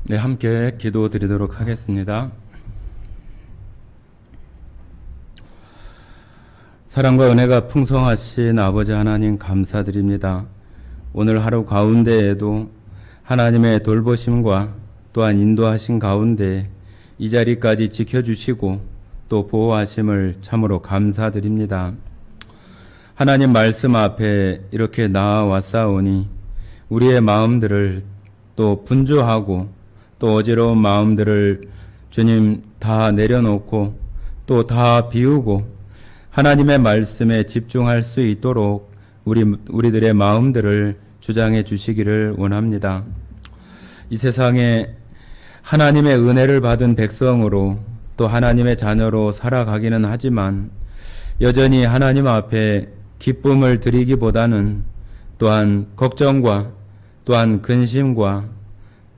네, 함께 기도 드리도록 하겠습니다. 사랑과 은혜가 풍성하신 아버지 하나님 감사드립니다. 오늘 하루 가운데에도 하나님의 돌보심과 또한 인도하신 가운데 이 자리까지 지켜주시고 또 보호하심을 참으로 감사드립니다. 하나님 말씀 앞에 이렇게 나아왔사오니 우리의 마음들을 또 분주하고 또 어지러운 마음들을 주님 다 내려놓고 또 다 비우고 하나님의 말씀에 집중할 수 있도록 우리들의 마음들을 주장해 주시기를 원합니다. 이 세상에 하나님의 은혜를 받은 백성으로 또 하나님의 자녀로 살아가기는 하지만 여전히 하나님 앞에 기쁨을 드리기보다는 또한 걱정과 또한 근심과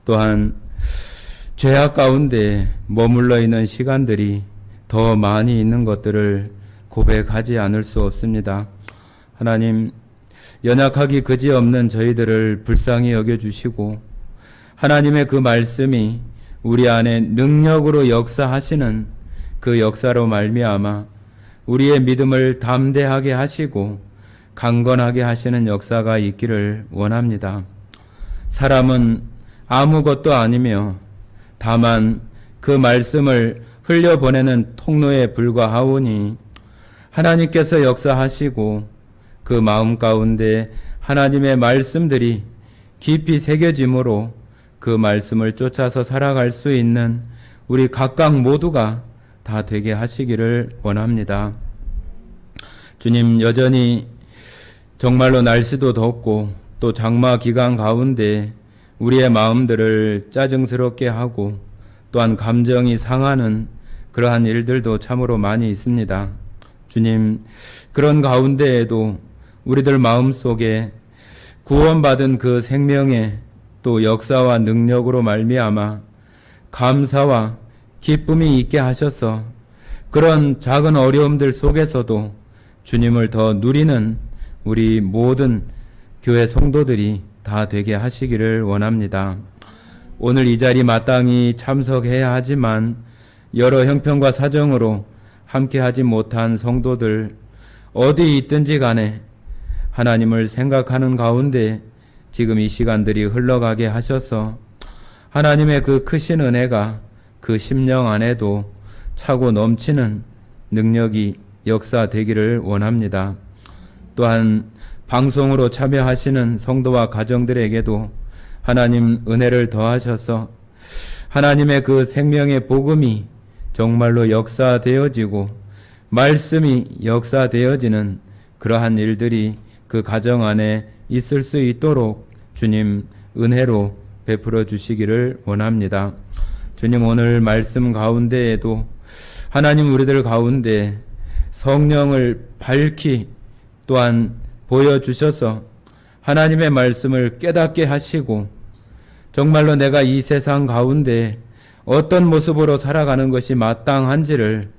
또한 죄악 가운데 머물러 있는 시간들이 더 많이 있는 것들을 고백하지 않을 수 없습니다. 하나님, 연약하기 그지없는 저희들을 불쌍히 여겨주시고 하나님의 그 말씀이 우리 안에 능력으로 역사하시는 그 역사로 말미암아 우리의 믿음을 담대하게 하시고 강건하게 하시는 역사가 있기를 원합니다. 사람은 아무것도 아니며 다만 그 말씀을 흘려보내는 통로에 불과하오니 하나님께서 역사하시고 그 마음 가운데 하나님의 말씀들이 깊이 새겨짐으로 그 말씀을 쫓아서 살아갈 수 있는 우리 각각 모두가 다 되게 하시기를 원합니다. 주님, 여전히 정말로 날씨도 덥고 또 장마 기간 가운데 우리의 마음들을 짜증스럽게 하고 또한 감정이 상하는 그러한 일들도 참으로 많이 있습니다. 주님, 그런 가운데에도 우리들 마음속에 구원받은 그 생명의 또 역사와 능력으로 말미암아 감사와 기쁨이 있게 하셔서 그런 작은 어려움들 속에서도 주님을 더 누리는 우리 모든 교회 성도들이 다 되게 하시기를 원합니다. 오늘 이 자리 마땅히 참석해야 하지만 여러 형편과 사정으로 함께하지 못한 성도들 어디 있든지 간에 하나님을 생각하는 가운데 지금 이 시간들이 흘러가게 하셔서 하나님의 그 크신 은혜가 그 심령 안에도 차고 넘치는 능력이 역사되기를 원합니다. 또한 방송으로 참여하시는 성도와 가정들에게도 하나님 은혜를 더하셔서 하나님의 그 생명의 복음이 정말로 역사되어지고 말씀이 역사되어지는 그러한 일들이 그 가정 안에 있을 수 있도록 주님 은혜로 베풀어 주시기를 원합니다. 주님, 오늘 말씀 가운데에도 하나님 우리들 가운데 성령을 밝히 또한 보여주셔서 하나님의 말씀을 깨닫게 하시고 정말로 내가 이 세상 가운데 어떤 모습으로 살아가는 것이 마땅한지를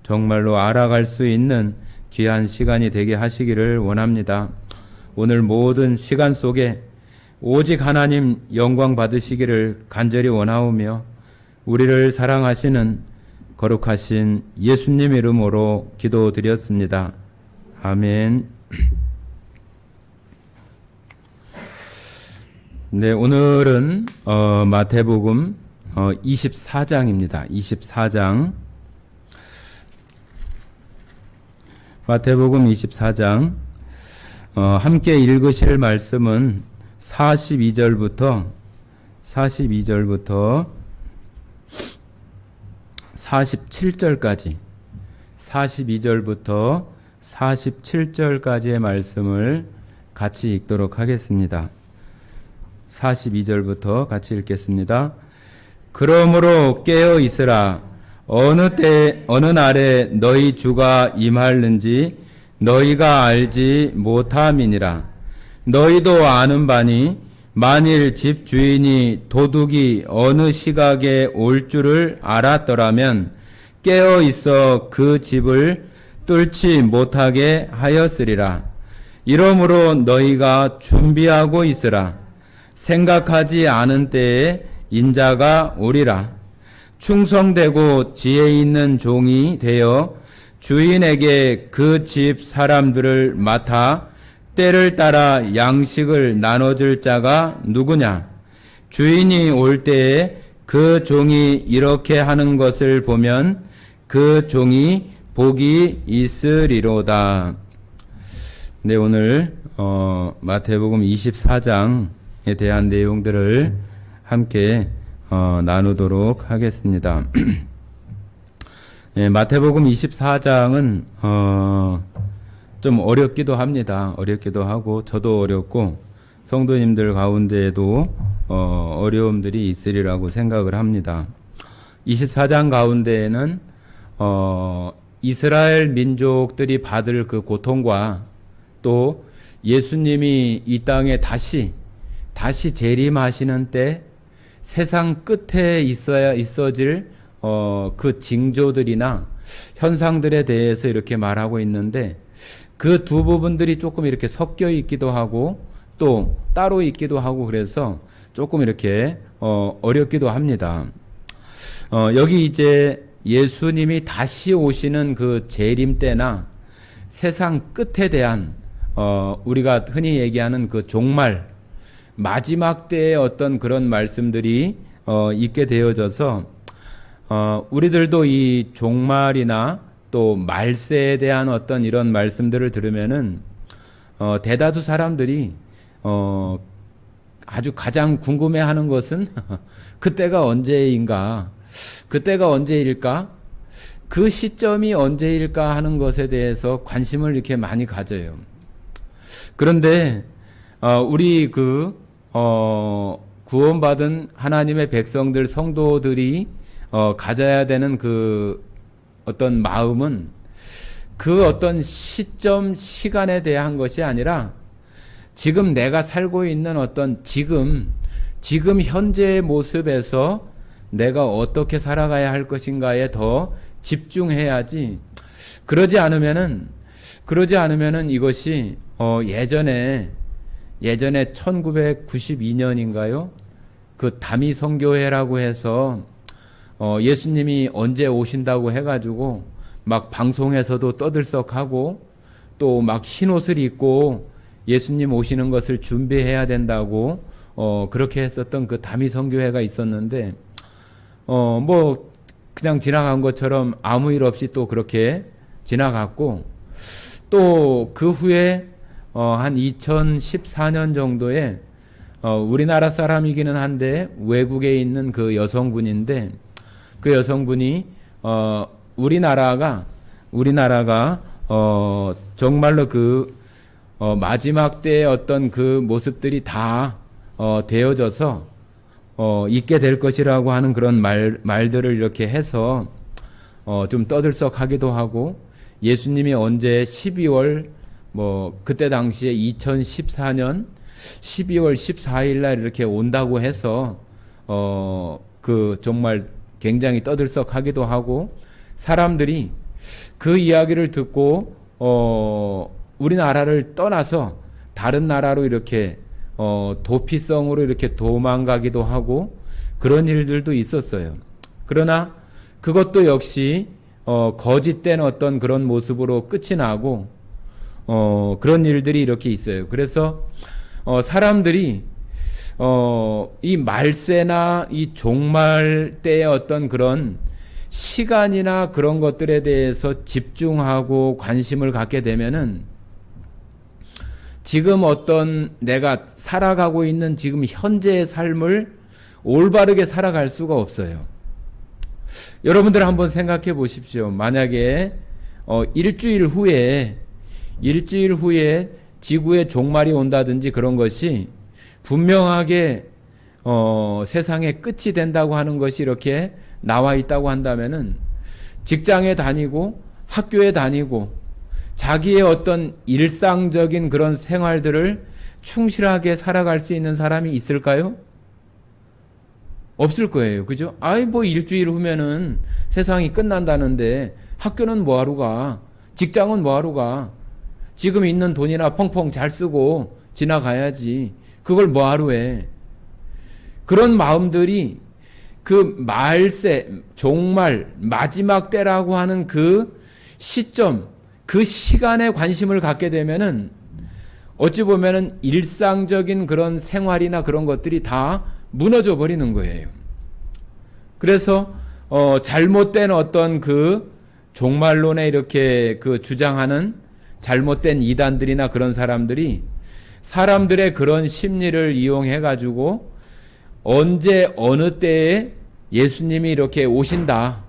정말로 알아갈 수 있는 귀한 시간이 되게 하시기를 원합니다. 오늘 모든 시간 속에 오직 하나님 영광 받으시기를 간절히 원하오며 우리를 사랑하시는 거룩하신 예수님 이름으로 기도드렸습니다. 아멘. 네, 오늘은 마태복음 24장입니다. 24장. 마태복음 24장. 함께 읽으실 말씀은 42절부터 47절까지 42절부터 47절까지의 말씀을 같이 읽도록 하겠습니다. 42절부터 같이 읽겠습니다. 그러므로 깨어 있으라. 어느 때 어느 날에 너희 주가 임하는지 너희가 알지 못함이니라. 너희도 아는 바니 만일 집 주인이 도둑이 어느 시각에 올 줄을 알았더라면 깨어 있어 그 집을 뚫지 못하게 하였으리라. 이러므로 너희가 준비하고 있으라. 생각하지 않은 때에 인자가 오리라. 충성되고 지혜 있는 종이 되어 주인에게 그 집 사람들을 맡아 때를 따라 양식을 나눠줄 자가 누구냐? 주인이 올 때에 그 종이 이렇게 하는 것을 보면 그 종이 복이 있으리로다. 네, 오늘 마태복음 24장에 대한 내용들을 함께 나누도록 하겠습니다. 네, 마태복음 24장은 좀 어렵기도 합니다. 어렵기도 하고 저도 어렵고 성도님들 가운데에도 어려움들이 있으리라고 생각을 합니다. 24장 가운데에는 이스라엘 민족들이 받을 그 고통과 또 예수님이 이 땅에 다시 재림하시는 때 세상 끝에 있어질 그 징조들이나 현상들에 대해서 이렇게 말하고 있는데 그 두 부분들이 조금 이렇게 섞여 있기도 하고 또 따로 있기도 하고 그래서 조금 이렇게 어렵기도 합니다. 여기 이제 예수님이 다시 오시는 그 재림 때나 세상 끝에 대한 우리가 흔히 얘기하는 그 종말 마지막 때의 어떤 그런 말씀들이 있게 되어져서 우리들도 이 종말이나 또 말세에 대한 어떤 이런 말씀들을 들으면은 대다수 사람들이 아주 가장 궁금해하는 것은 그때가 언제인가, 그때가 언제일까, 그 시점이 언제일까 하는 것에 대해서 관심을 이렇게 많이 가져요. 그런데 우리 구원받은 하나님의 백성들 성도들이 가져야 되는 그 어떤 마음은 그 어떤 시점 시간에 대한 것이 아니라 지금 내가 살고 있는 어떤 지금 현재의 모습에서 내가 어떻게 살아가야 할 것인가에 더 집중해야지. 그러지 않으면은 이것이 예전에 1992년인가요? 그 다미 선교회라고 해서 예수님이 언제 오신다고 해가지고 막 방송에서도 떠들썩하고 또 막 흰옷을 입고 예수님 오시는 것을 준비해야 된다고 그렇게 했었던 그 다미 선교회가 있었는데 뭐 그냥 지나간 것처럼 아무 일 없이 또 그렇게 지나갔고 또 그 후에 한 2014년 정도에 우리나라 사람이기는 한데 외국에 있는 그 여성분인데 그 여성분이 우리나라가 정말로 그 마지막 때의 어떤 그 모습들이 다 되어져서 있게 될 것이라고 하는 그런 말들을 이렇게 해서 좀 떠들썩하기도 하고 예수님이 언제 12월 그때 당시에 2014년 12월 14일 날 이렇게 온다고 해서 그 정말 굉장히 떠들썩하기도 하고 사람들이 그 이야기를 듣고 우리나라를 떠나서 다른 나라로 이렇게 도피성으로 이렇게 도망가기도 하고 그런 일들도 있었어요. 그러나 그것도 역시 거짓된 어떤 그런 모습으로 끝이 나고 그런 일들이 이렇게 있어요. 그래서 사람들이 이 말세나 이 종말 때의 어떤 그런 시간이나 그런 것들에 대해서 집중하고 관심을 갖게 되면은 지금 어떤 내가 살아가고 있는 지금 현재의 삶을 올바르게 살아갈 수가 없어요. 여러분들 한번 생각해 보십시오. 만약에 일주일 후에 지구의 종말이 온다든지 그런 것이 분명하게 세상의 끝이 된다고 하는 것이 이렇게 나와 있다고 한다면은 직장에 다니고 학교에 다니고 자기의 어떤 일상적인 그런 생활들을 충실하게 살아갈 수 있는 사람이 있을까요? 없을 거예요. 그죠? 뭐 일주일 후면은 세상이 끝난다는데 학교는 뭐하러 가? 직장은 뭐하러 가? 지금 있는 돈이나 펑펑 잘 쓰고 지나가야지. 그걸 뭐하러 해? 그런 마음들이 그 말세, 종말, 마지막 때라고 하는 그 시점, 그 시간에 관심을 갖게 되면은 어찌 보면은 일상적인 그런 생활이나 그런 것들이 다 무너져 버리는 거예요. 그래서 잘못된 어떤 그 종말론에 이렇게 그 주장하는 잘못된 이단들이나 그런 사람들이 사람들의 그런 심리를 이용해 가지고 언제 어느 때에 예수님이 이렇게 오신다,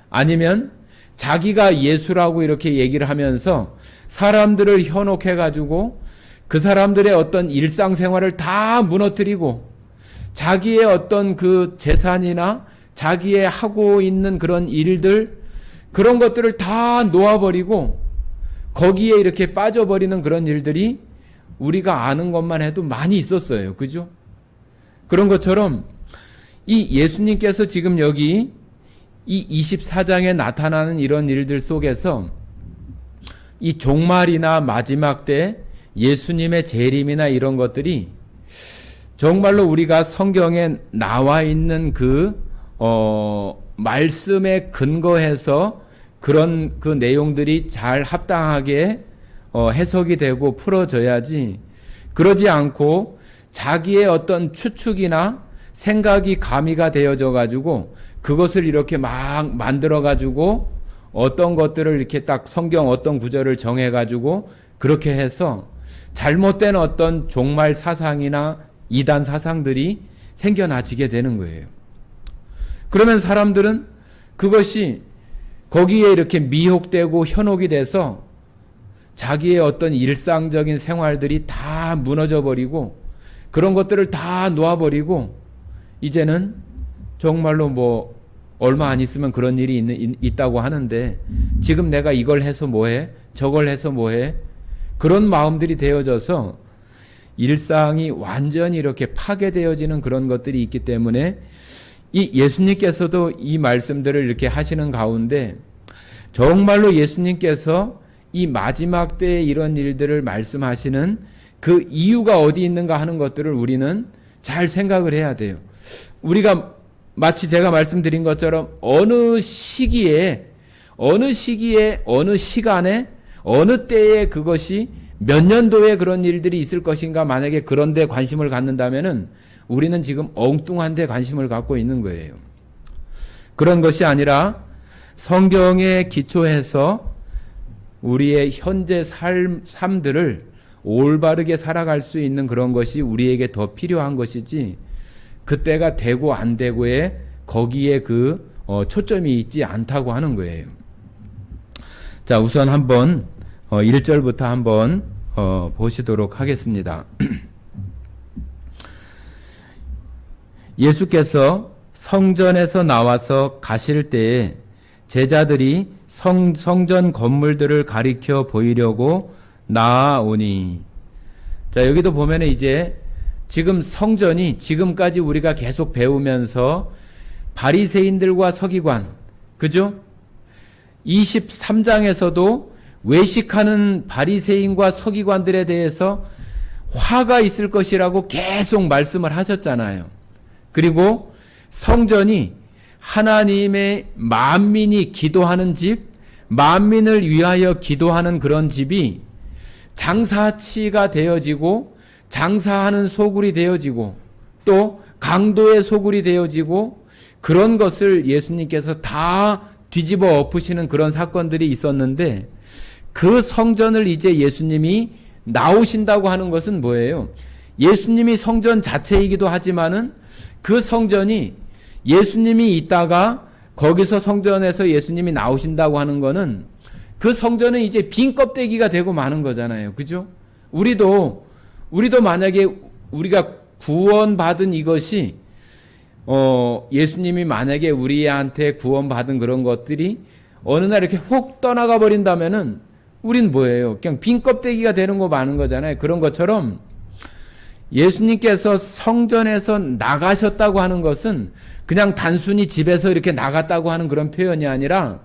아니면 자기가 예수라고 이렇게 얘기를 하면서 사람들을 현혹해 가지고 그 사람들의 어떤 일상생활을 다 무너뜨리고 자기의 어떤 그 재산이나 자기의 하고 있는 그런 일들, 그런 것들을 다 놓아버리고 거기에 이렇게 빠져버리는 그런 일들이 우리가 아는 것만 해도 많이 있었어요. 그죠? 그런 것처럼 이 예수님께서 지금 여기 이 24장에 나타나는 이런 일들 속에서 이 종말이나 마지막 때 예수님의 재림이나 이런 것들이 정말로 우리가 성경에 나와 있는 그 말씀에 근거해서 그런 그 내용들이 잘 합당하게 해석이 되고 풀어져야지, 그러지 않고 자기의 어떤 추측이나 생각이 가미가 되어져 가지고 그것을 이렇게 막 만들어 가지고 어떤 것들을 이렇게 딱 성경 어떤 구절을 정해 가지고 그렇게 해서 잘못된 어떤 종말 사상이나 이단 사상들이 생겨나지게 되는 거예요. 그러면 사람들은 그것이 거기에 이렇게 미혹되고 현혹이 돼서 자기의 어떤 일상적인 생활들이 다 무너져 버리고 그런 것들을 다 놓아버리고 이제는 정말로 뭐 얼마 안 있으면 그런 일이 있다고 하는데 지금 내가 이걸 해서 뭐해? 저걸 해서 뭐해? 그런 마음들이 되어져서 일상이 완전히 이렇게 파괴되어지는 그런 것들이 있기 때문에 이 예수님께서도 이 말씀들을 이렇게 하시는 가운데 정말로 예수님께서 이 마지막 때에 이런 일들을 말씀하시는 그 이유가 어디 있는가 하는 것들을 우리는 잘 생각을 해야 돼요. 우리가 마치 제가 말씀드린 것처럼 어느 시기에 어느 시간에 어느 때에 그것이 몇 년도에 그런 일들이 있을 것인가, 만약에 그런 데 관심을 갖는다면은 우리는 지금 엉뚱한 데 관심을 갖고 있는 거예요. 그런 것이 아니라 성경에 기초해서 우리의 현재 삶들을 올바르게 살아갈 수 있는 그런 것이 우리에게 더 필요한 것이지, 그때가 되고 안 되고에 거기에 그 초점이 있지 않다고 하는 거예요. 자, 우선 한번 1절부터 한번 보시도록 하겠습니다. 예수께서 성전에서 나와서 가실 때에 제자들이 성전 건물들을 가리켜 보이려고 나아오니. 자, 여기도 보면 이제 지금 성전이 지금까지 우리가 계속 배우면서 바리새인들과 서기관, 그죠? 23장에서도 외식하는 바리새인과 서기관들에 대해서 화가 있을 것이라고 계속 말씀을 하셨잖아요. 그리고 성전이 하나님의 만민이 기도하는 집, 만민을 위하여 기도하는 그런 집이 장사치가 되어지고 장사하는 소굴이 되어지고 또 강도의 소굴이 되어지고 그런 것을 예수님께서 다 뒤집어 엎으시는 그런 사건들이 있었는데, 그 성전을 이제 예수님이 나오신다고 하는 것은 뭐예요? 예수님이 성전 자체이기도 하지만은 그 성전이 예수님이 있다가 거기서 성전에서 예수님이 나오신다고 하는 거는 그 성전은 이제 빈 껍데기가 되고 마는 거잖아요. 그죠? 우리도 만약에 우리가 구원받은 이것이 예수님이 만약에 우리한테 구원받은 그런 것들이 어느 날 이렇게 훅 떠나가 버린다면은 우린 뭐예요? 그냥 빈 껍데기가 되는 거 마는 거잖아요. 그런 것처럼 예수님께서 성전에서 나가셨다고 하는 것은 그냥 단순히 집에서 이렇게 나갔다고 하는 그런 표현이 아니라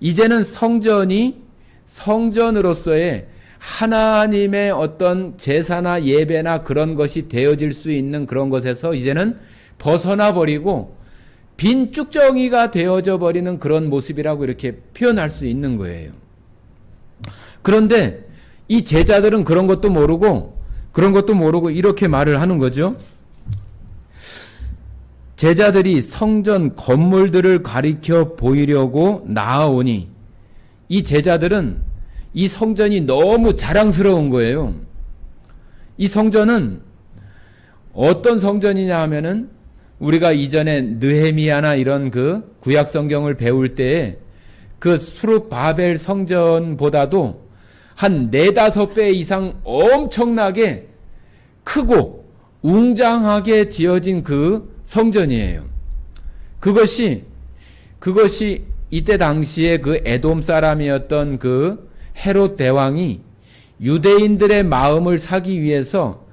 이제는 성전이 성전으로서의 하나님의 어떤 제사나 예배나 그런 것이 되어질 수 있는 그런 것에서 이제는 벗어나 버리고 빈 쭉정이가 되어져 버리는 그런 모습이라고 이렇게 표현할 수 있는 거예요. 그런데 이 제자들은 그런 것도 모르고 이렇게 말을 하는 거죠. 제자들이 성전 건물들을 가리켜 보이려고 나아오니, 이 제자들은 이 성전이 너무 자랑스러운 거예요. 이 성전은 어떤 성전이냐 하면은 우리가 이전에 느헤미야나 이런 그 구약 성경을 배울 때에 그 수룹바벨 성전보다도 한 4-5배 이상 엄청나게 크고 웅장하게 지어진 그 성전이에요. 그것이 이때 당시에 그 에돔 사람이었던 그 헤롯 대왕이 유대인들의 마음을 사기 위해서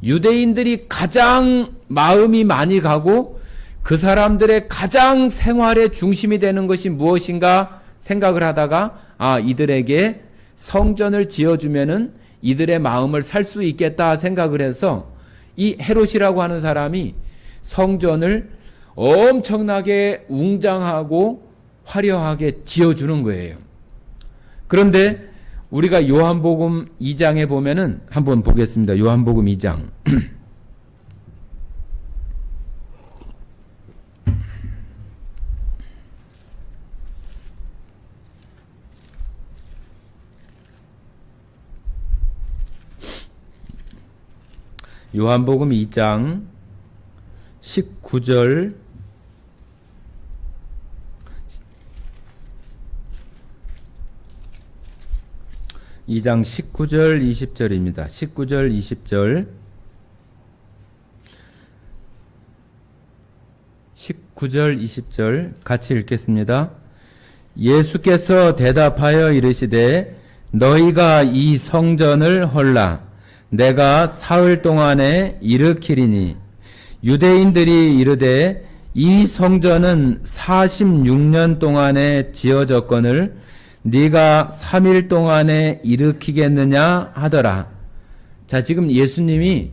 유대인들이 가장 마음이 많이 가고 그 사람들의 가장 생활의 중심이 되는 것이 무엇인가 생각을 하다가, 이들에게 성전을 지어주면은 이들의 마음을 살 수 있겠다 생각을 해서 이 헤롯이라고 하는 사람이 성전을 엄청나게 웅장하고 화려하게 지어주는 거예요. 그런데 우리가 요한복음 2장에 보면은 한번 보겠습니다. 요한복음 2장. 요한복음 2장 19절 2장 19절 20절입니다. 19절 20절 19절 20절 같이 읽겠습니다. 예수께서 대답하여 이르시되 너희가 이 성전을 헐라 내가 사흘 동안에 일으키리니 유대인들이 이르되 이 성전은 46년 동안에 지어졌거늘 네가 3일 동안에 일으키겠느냐 하더라. 자, 지금 예수님이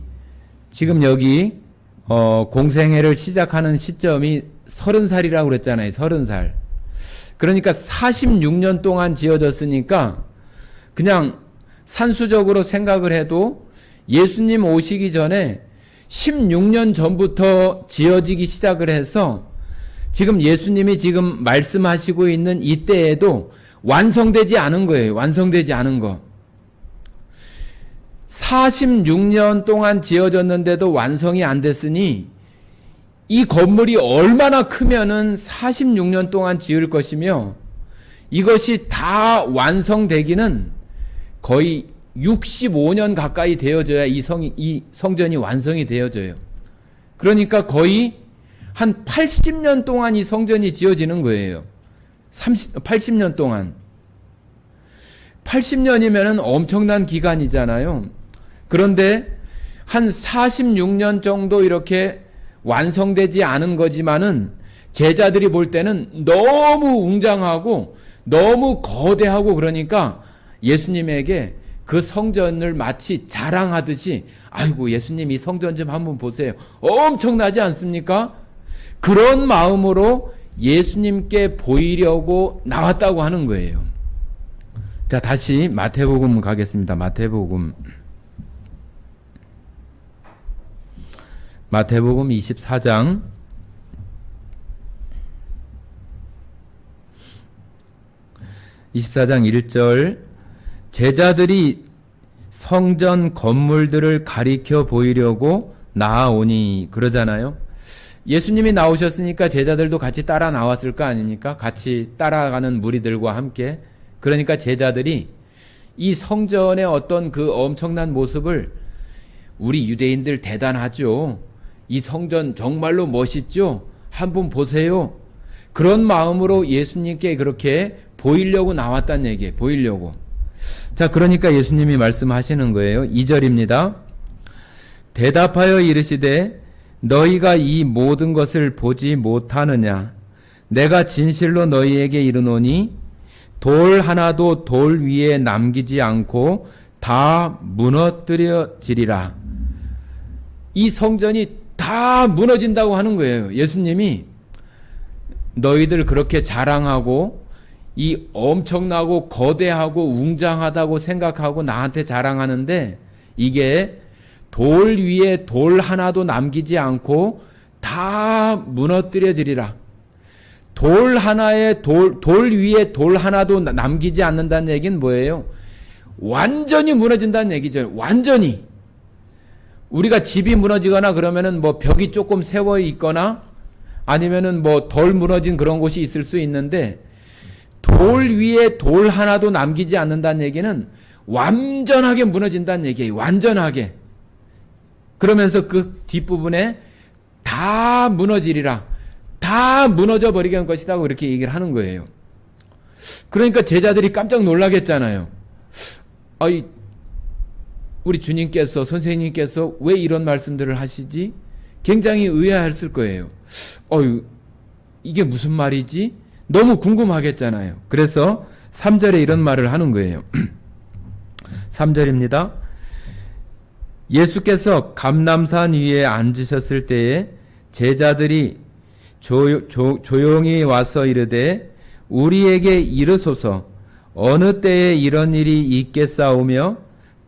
지금 여기 공생애를 시작하는 시점이 30살이라고 그랬잖아요. 30살. 그러니까 46년 동안 지어졌으니까 그냥 산수적으로 생각을 해도 예수님 오시기 전에 16년 전부터 지어지기 시작을 해서 지금 예수님이 지금 말씀하시고 있는 이때에도 완성되지 않은 거예요. 완성되지 않은 거. 46년 동안 지어졌는데도 완성이 안 됐으니 이 건물이 얼마나 크면은 46년 동안 지을 것이며 이것이 다 완성되기는 거의 65년 가까이 되어져야 이 성전이 완성이 되어져요. 그러니까 거의 한 80년 동안 이 성전이 지어지는 거예요. 80년 동안. 80년이면 엄청난 기간이잖아요. 그런데 한 46년 정도 이렇게 완성되지 않은 거지만은 제자들이 볼 때는 너무 웅장하고 너무 거대하고 그러니까 예수님에게 그 성전을 마치 자랑하듯이 아이고 예수님 이 성전 좀 한번 보세요. 엄청나지 않습니까? 그런 마음으로 예수님께 보이려고 나왔다고 하는 거예요. 자, 다시 마태복음 가겠습니다. 마태복음 24장 1절 제자들이 성전 건물들을 가리켜 보이려고 나아오니 그러잖아요. 예수님이 나오셨으니까 제자들도 같이 따라 나왔을 거 아닙니까? 같이 따라가는 무리들과 함께. 그러니까 제자들이 이 성전의 어떤 그 엄청난 모습을 우리 유대인들 대단하죠. 이 성전 정말로 멋있죠? 한번 보세요. 그런 마음으로 예수님께 그렇게 보이려고 나왔다는 얘기예요. 보이려고. 자, 그러니까 예수님이 말씀하시는 거예요. 2절입니다. 대답하여 이르시되 너희가 이 모든 것을 보지 못하느냐? 내가 진실로 너희에게 이르노니 돌 하나도 돌 위에 남기지 않고 다 무너뜨려지리라. 이 성전이 다 무너진다고 하는 거예요. 예수님이 너희들 그렇게 자랑하고 이 엄청나고 거대하고 웅장하다고 생각하고 나한테 자랑하는데 이게 돌 위에 돌 하나도 남기지 않고 다 무너뜨려지리라. 돌 위에 돌 하나도 남기지 않는다는 얘기는 뭐예요? 완전히 무너진다는 얘기죠. 완전히. 우리가 집이 무너지거나 그러면은 뭐 벽이 조금 세워 있거나 아니면은 뭐 덜 무너진 그런 곳이 있을 수 있는데 돌 위에 돌 하나도 남기지 않는다는 얘기는 완전하게 무너진다는 얘기예요. 완전하게. 그러면서 그 뒷부분에 다 무너지리라. 다 무너져 버리는 것이라고 이렇게 얘기를 하는 거예요. 그러니까 제자들이 깜짝 놀라겠잖아요. 아이, 우리 주님께서, 선생님께서 왜 이런 말씀들을 하시지? 굉장히 의아했을 거예요. 이게 무슨 말이지? 너무 궁금하겠잖아요. 그래서 3절에 이런 말을 하는 거예요. 3절입니다. 예수께서 감람산 위에 앉으셨을 때에 제자들이 조용히 와서 이르되 우리에게 이르소서 어느 때에 이런 일이 있겠사오며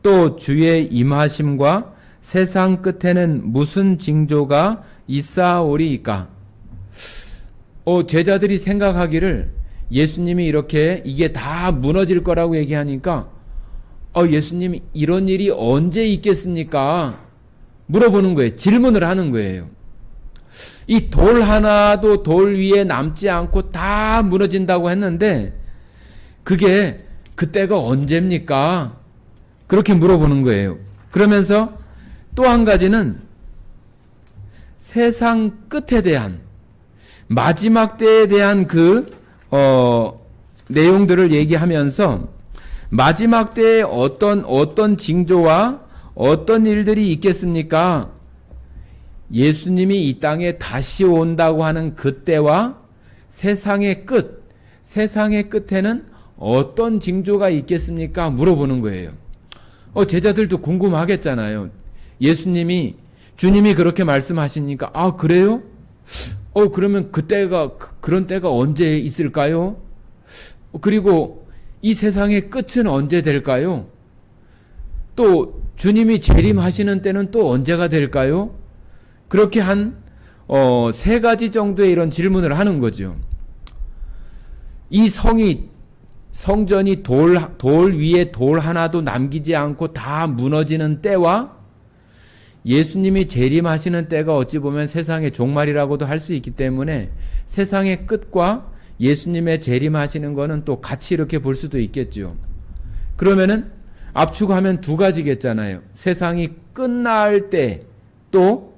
또 주의 임하심과 세상 끝에는 무슨 징조가 있사오리이까. 제자들이 생각하기를 예수님이 이렇게 이게 다 무너질 거라고 얘기하니까 예수님이 이런 일이 언제 있겠습니까? 물어보는 거예요. 질문을 하는 거예요. 이 돌 하나도 돌 위에 남지 않고 다 무너진다고 했는데 그게 그때가 언제입니까? 그렇게 물어보는 거예요. 그러면서 또 한 가지는 세상 끝에 대한 마지막 때에 대한 내용들을 얘기하면서 마지막 때에 어떤 징조와 어떤 일들이 있겠습니까? 예수님이 이 땅에 다시 온다고 하는 그때와 세상의 끝에는 어떤 징조가 있겠습니까? 물어보는 거예요. 제자들도 궁금하겠잖아요. 주님이 그렇게 말씀하시니까, 그래요? 그러면 그런 때가 언제 있을까요? 그리고 이 세상의 끝은 언제 될까요? 또 주님이 재림하시는 때는 또 언제가 될까요? 그렇게 세 가지 정도의 이런 질문을 하는 거죠. 이 성전이 돌 위에 돌 하나도 남기지 않고 다 무너지는 때와 예수님이 재림하시는 때가 어찌 보면 세상의 종말이라고도 할 수 있기 때문에 세상의 끝과 예수님의 재림하시는 거는 또 같이 이렇게 볼 수도 있겠죠. 그러면은 압축하면 두 가지겠잖아요. 세상이 끝날 때 또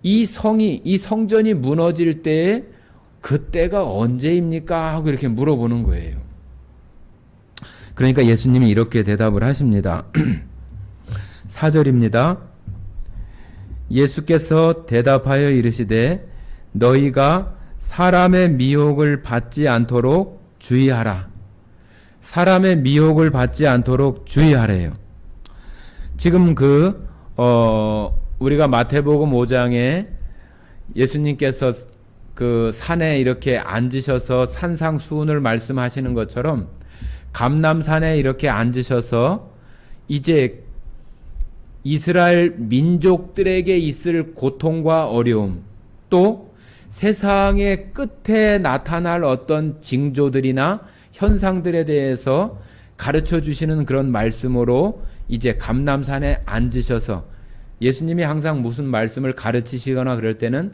이 성전이 무너질 때에 그때가 언제입니까? 하고 이렇게 물어보는 거예요. 그러니까 예수님이 이렇게 대답을 하십니다. 4절입니다. 예수께서 대답하여 이르시되 너희가 사람의 미혹을 받지 않도록 주의하라. 사람의 미혹을 받지 않도록 주의하래요. 지금 우리가 마태복음 5장에 예수님께서 그 산에 이렇게 앉으셔서 산상수훈을 말씀하시는 것처럼 감람산에 이렇게 앉으셔서 이제 이스라엘 민족들에게 있을 고통과 어려움, 또 세상의 끝에 나타날 어떤 징조들이나 현상들에 대해서 가르쳐 주시는 그런 말씀으로 이제 감람산에 앉으셔서 예수님이 항상 무슨 말씀을 가르치시거나 그럴 때는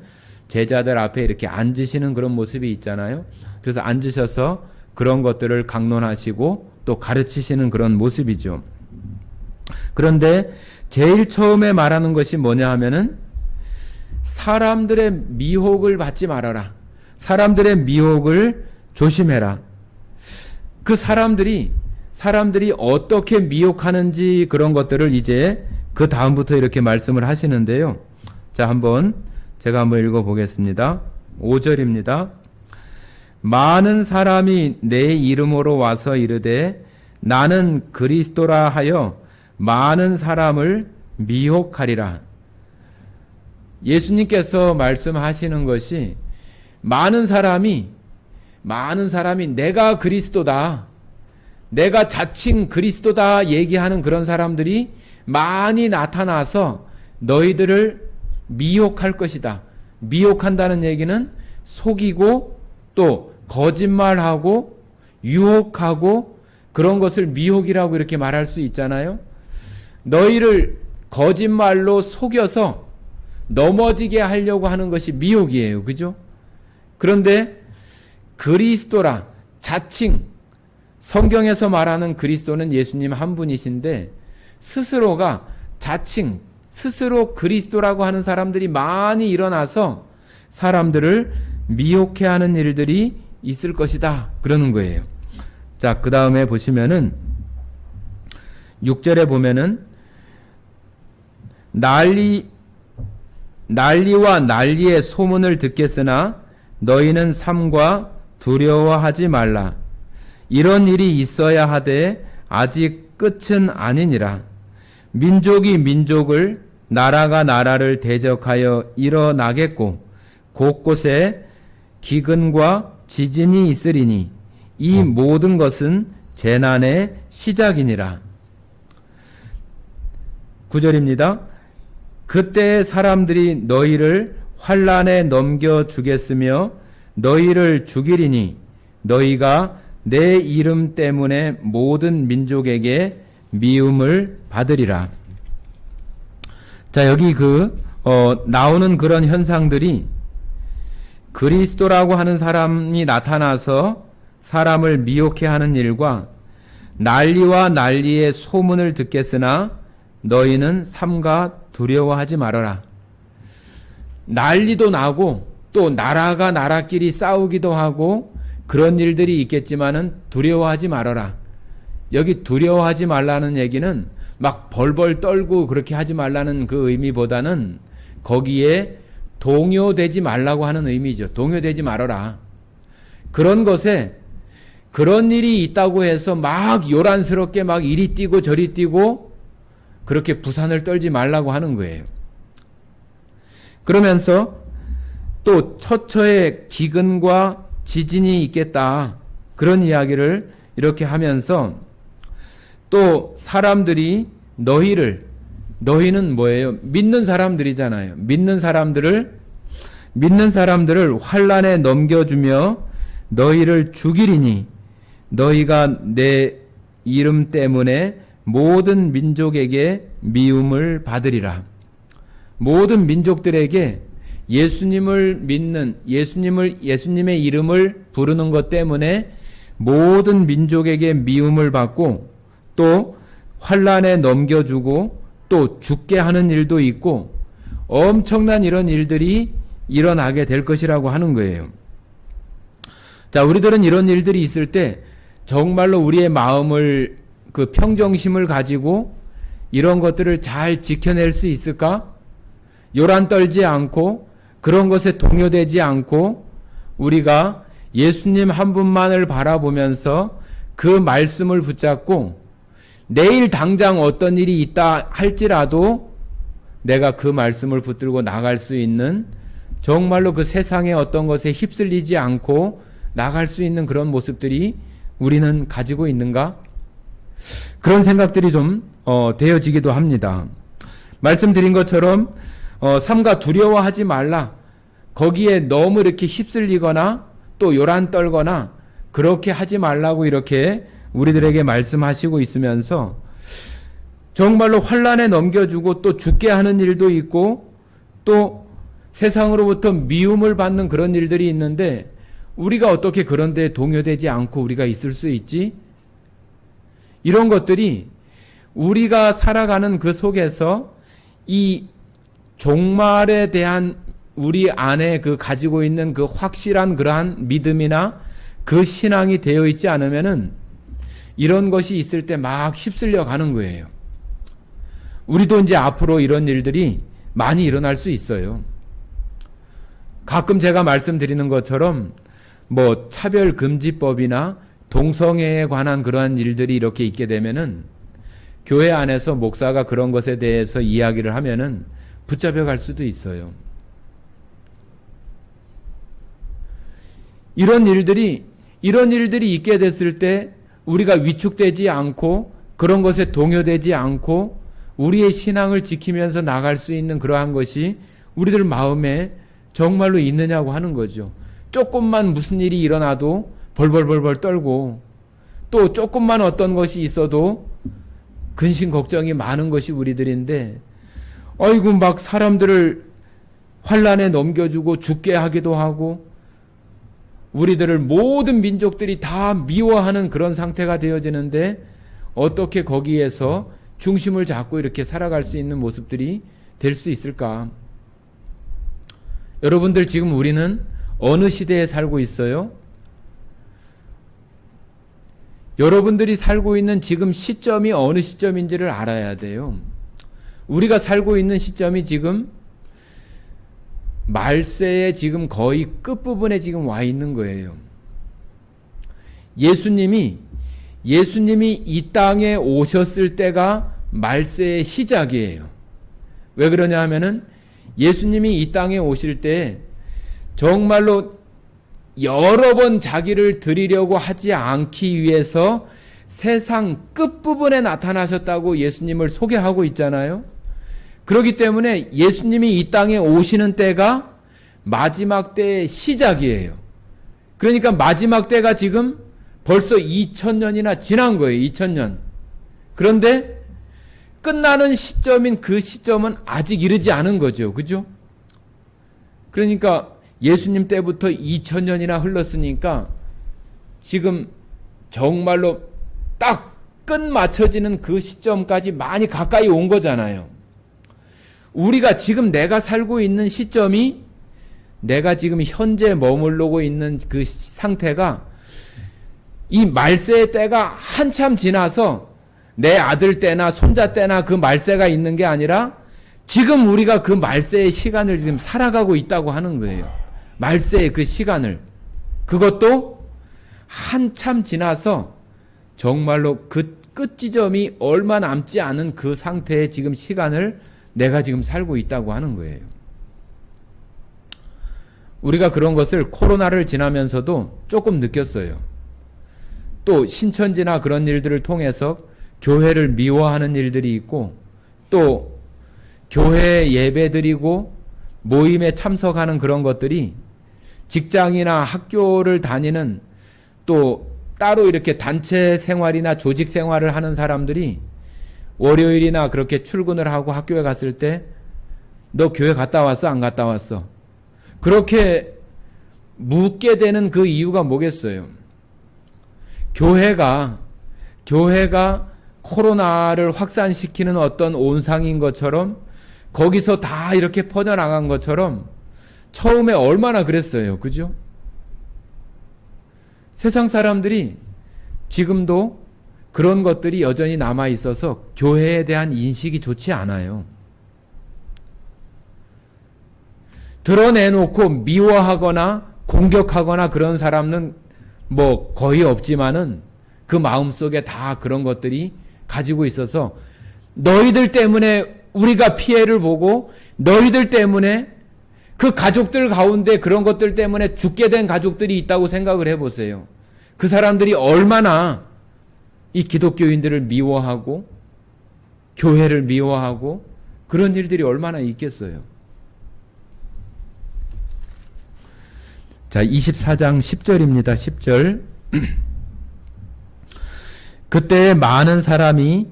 제자들 앞에 이렇게 앉으시는 그런 모습이 있잖아요. 그래서 앉으셔서 그런 것들을 강론하시고 또 가르치시는 그런 모습이죠. 그런데 제일 처음에 말하는 것이 뭐냐 하면은 사람들의 미혹을 받지 말아라. 사람들의 미혹을 조심해라. 그 사람들이 어떻게 미혹하는지 그런 것들을 이제 그 다음부터 이렇게 말씀을 하시는데요. 자, 제가 한번 읽어보겠습니다. 5절입니다. 많은 사람이 내 이름으로 와서 이르되 나는 그리스도라 하여 많은 사람을 미혹하리라. 예수님께서 말씀하시는 것이 많은 사람이 내가 그리스도다, 내가 자칭 그리스도다 얘기하는 그런 사람들이 많이 나타나서 너희들을 미혹할 것이다. 미혹한다는 얘기는 속이고 또 거짓말하고 유혹하고 그런 것을 미혹이라고 이렇게 말할 수 있잖아요. 너희를 거짓말로 속여서 넘어지게 하려고 하는 것이 미혹이에요. 그죠? 그런데 그리스도라, 자칭, 성경에서 말하는 그리스도는 예수님 한 분이신데 스스로가 자칭, 스스로 그리스도라고 하는 사람들이 많이 일어나서 사람들을 미혹해 하는 일들이 있을 것이다. 그러는 거예요. 자, 그 다음에 보시면은 6절에 보면은 난리와 난리의 소문을 듣겠으나 너희는 삼가 두려워하지 말라. 이런 일이 있어야 하되 아직 끝은 아니니라. 민족이 민족을, 나라가 나라를 대적하여 일어나겠고 곳곳에 기근과 지진이 있으리니 이 모든 것은 재난의 시작이니라. 9절입니다. 그때 사람들이 너희를 환난에 넘겨주겠으며 너희를 죽이리니 너희가 내 이름 때문에 모든 민족에게 미움을 받으리라. 자, 여기 나오는 그런 현상들이 그리스도라고 하는 사람이 나타나서 사람을 미혹해 하는 일과 난리와 난리의 소문을 듣겠으나 너희는 삼가 두려워하지 말아라. 난리도 나고 또 나라가 나라끼리 싸우기도 하고 그런 일들이 있겠지만은 두려워하지 말아라. 여기 두려워하지 말라는 얘기는 막 벌벌 떨고 그렇게 하지 말라는 그 의미보다는 거기에 동요되지 말라고 하는 의미죠. 동요되지 말아라. 그런 것에 그런 일이 있다고 해서 막 요란스럽게 막 이리 뛰고 저리 뛰고 그렇게 부산을 떨지 말라고 하는 거예요. 그러면서 또 처처에 기근과 지진이 있겠다. 그런 이야기를 이렇게 하면서 또 사람들이 너희는 뭐예요? 믿는 사람들이잖아요. 믿는 사람들을 환난에 넘겨주며 너희를 죽이리니 너희가 내 이름 때문에 모든 민족에게 미움을 받으리라. 모든 민족들에게 예수님을 믿는, 예수님의 이름을 부르는 것 때문에 모든 민족에게 미움을 받고 또 환난에 넘겨주고 또 죽게 하는 일도 있고 엄청난 이런 일들이 일어나게 될 것이라고 하는 거예요. 자, 우리들은 이런 일들이 있을 때 정말로 우리의 마음을 그 평정심을 가지고 이런 것들을 잘 지켜낼 수 있을까? 요란 떨지 않고 그런 것에 동요되지 않고 우리가 예수님 한 분만을 바라보면서 그 말씀을 붙잡고 내일 당장 어떤 일이 있다 할지라도 내가 그 말씀을 붙들고 나갈 수 있는 정말로 그 세상의 어떤 것에 휩쓸리지 않고 나갈 수 있는 그런 모습들이 우리는 가지고 있는가? 그런 생각들이 좀 되어지기도 합니다. 말씀드린 것처럼 삼가 두려워하지 말라. 거기에 너무 이렇게 휩쓸리거나 또 요란 떨거나 그렇게 하지 말라고 이렇게 우리들에게 말씀하시고 있으면서 정말로 환난에 넘겨주고 또 죽게 하는 일도 있고 또 세상으로부터 미움을 받는 그런 일들이 있는데 우리가 어떻게 그런 데 동요되지 않고 우리가 있을 수 있지? 이런 것들이 우리가 살아가는 그 속에서 이 종말에 대한 우리 안에 그 가지고 있는 그 확실한 그러한 믿음이나 그 신앙이 되어 있지 않으면은 이런 것이 있을 때 막 휩쓸려 가는 거예요. 우리도 이제 앞으로 이런 일들이 많이 일어날 수 있어요. 가끔 제가 말씀드리는 것처럼 뭐 차별금지법이나 동성애에 관한 그러한 일들이 이렇게 있게 되면은 교회 안에서 목사가 그런 것에 대해서 이야기를 하면은 붙잡혀 갈 수도 있어요. 이런 일들이 있게 됐을 때 우리가 위축되지 않고 그런 것에 동요되지 않고 우리의 신앙을 지키면서 나갈 수 있는 그러한 것이 우리들 마음에 정말로 있느냐고 하는 거죠. 조금만 무슨 일이 일어나도 벌벌벌벌 떨고 또 조금만 어떤 것이 있어도 근심 걱정이 많은 것이 우리들인데 아이고 막 사람들을 환난에 넘겨주고 죽게 하기도 하고 우리들을 모든 민족들이 다 미워하는 그런 상태가 되어지는데 어떻게 거기에서 중심을 잡고 이렇게 살아갈 수 있는 모습들이 될 수 있을까? 여러분들 지금 우리는 어느 시대에 살고 있어요? 여러분들이 살고 있는 지금 시점이 어느 시점인지를 알아야 돼요. 우리가 살고 있는 시점이 지금 말세의 지금 거의 끝부분에 지금 와 있는 거예요. 예수님이 이 땅에 오셨을 때가 말세의 시작이에요. 왜 그러냐 하면은 예수님이 이 땅에 오실 때 정말로 여러 번 자기를 드리려고 하지 않기 위해서 세상 끝부분에 나타나셨다고 예수님을 소개하고 있잖아요. 그렇기 때문에 예수님이 이 땅에 오시는 때가 마지막 때의 시작이에요. 그러니까 마지막 때가 지금 벌써 2000년이나 지난 거예요. 2000년. 그런데 끝나는 시점인 그 시점은 아직 이르지 않은 거죠. 그죠? 그러니까 예수님 때부터 2000년이나 흘렀으니까 지금 정말로 딱 끝 맞춰지는 그 시점까지 많이 가까이 온 거잖아요. 우리가 지금 내가 살고 있는 시점이 내가 지금 현재 머무르고 있는 그 상태가 이 말세의 때가 한참 지나서 내 아들 때나 손자 때나 그 말세가 있는 게 아니라 지금 우리가 그 말세의 시간을 지금 살아가고 있다고 하는 거예요. 말세의 그 시간을. 그것도 한참 지나서 정말로 그 끝지점이 얼마 남지 않은 그 상태의 지금 시간을 내가 지금 살고 있다고 하는 거예요. 우리가 그런 것을 코로나를 지나면서도 조금 느꼈어요. 또 신천지나 그런 일들을 통해서 교회를 미워하는 일들이 있고 또 교회 예배 드리고 모임에 참석하는 그런 것들이 직장이나 학교를 다니는 또 따로 이렇게 단체 생활이나 조직 생활을 하는 사람들이 월요일이나 그렇게 출근을 하고 학교에 갔을 때 너 교회 갔다 왔어? 안 갔다 왔어? 그렇게 묻게 되는 그 이유가 뭐겠어요? 교회가 코로나를 확산시키는 어떤 온상인 것처럼 거기서 다 이렇게 퍼져나간 것처럼 처음에 얼마나 그랬어요. 그죠? 세상 사람들이 지금도 그런 것들이 여전히 남아 있어서 교회에 대한 인식이 좋지 않아요. 드러내놓고 미워하거나 공격하거나 그런 사람은 뭐 거의 없지만은 그 마음속에 다 그런 것들이 가지고 있어서 너희들 때문에 우리가 피해를 보고 너희들 때문에 그 가족들 가운데 그런 것들 때문에 죽게 된 가족들이 있다고 생각을 해보세요. 그 사람들이 얼마나 이 기독교인들을 미워하고 교회를 미워하고 그런 일들이 얼마나 있겠어요. 자, 24장 10절입니다. 10절. 그때 많은 사람이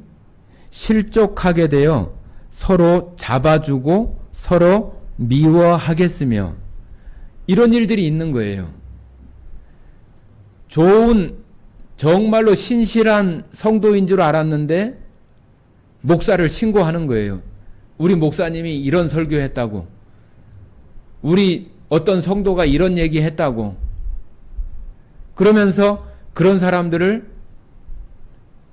실족하게 되어 서로 잡아주고 서로 미워하겠으며 이런 일들이 있는 거예요. 좋은 정말로 신실한 성도인 줄 알았는데 목사를 신고하는 거예요. 우리 목사님이 이런 설교했다고. 우리 어떤 성도가 이런 얘기했다고. 그러면서 그런 사람들을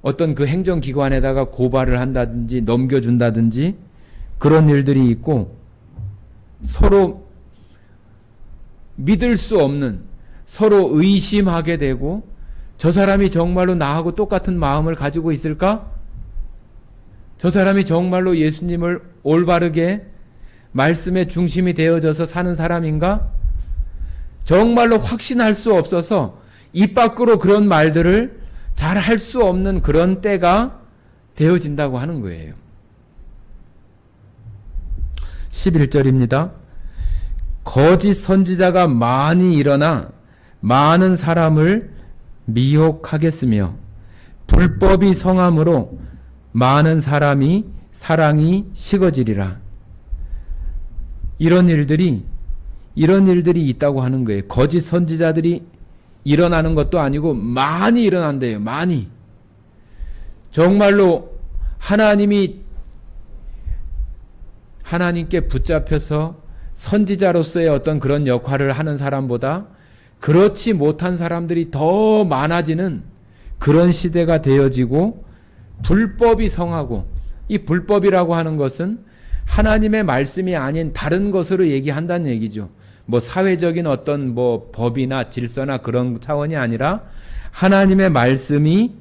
어떤 그 행정기관에다가 고발을 한다든지 넘겨준다든지 그런 일들이 있고 서로 믿을 수 없는 서로 의심하게 되고 저 사람이 정말로 나하고 똑같은 마음을 가지고 있을까? 저 사람이 정말로 예수님을 올바르게 말씀의 중심이 되어져서 사는 사람인가? 정말로 확신할 수 없어서 입 밖으로 그런 말들을 잘 할 수 없는 그런 때가 되어진다고 하는 거예요. 11절입니다. 거짓 선지자가 많이 일어나 많은 사람을 미혹하겠으며 불법이 성함으로 많은 사랑이 식어지리라. 이런 일들이 있다고 하는 거예요. 거짓 선지자들이 일어나는 것도 아니고 많이 일어난대요. 많이. 정말로 하나님께 붙잡혀서 선지자로서의 어떤 그런 역할을 하는 사람보다 그렇지 못한 사람들이 더 많아지는 그런 시대가 되어지고, 불법이 성하고, 이 불법이라고 하는 것은 하나님의 말씀이 아닌 다른 것으로 얘기한다는 얘기죠. 뭐 사회적인 어떤 뭐 법이나 질서나 그런 차원이 아니라 하나님의 말씀이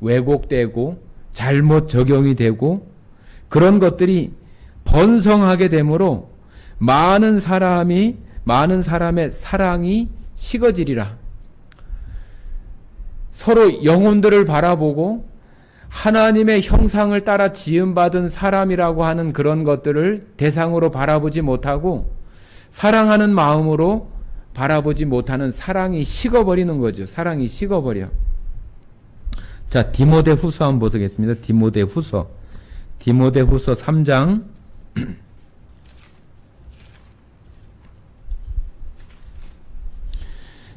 왜곡되고 잘못 적용이 되고 그런 것들이 번성하게 되므로 많은 사람의 사랑이 식어지리라. 서로 영혼들을 바라보고 하나님의 형상을 따라 지음받은 사람이라고 하는 그런 것들을 대상으로 바라보지 못하고 사랑하는 마음으로 바라보지 못하는 사랑이 식어버리는 거죠. 사랑이 식어버려. 자, 디모데후서 한번 보겠습니다. 디모데후서 3장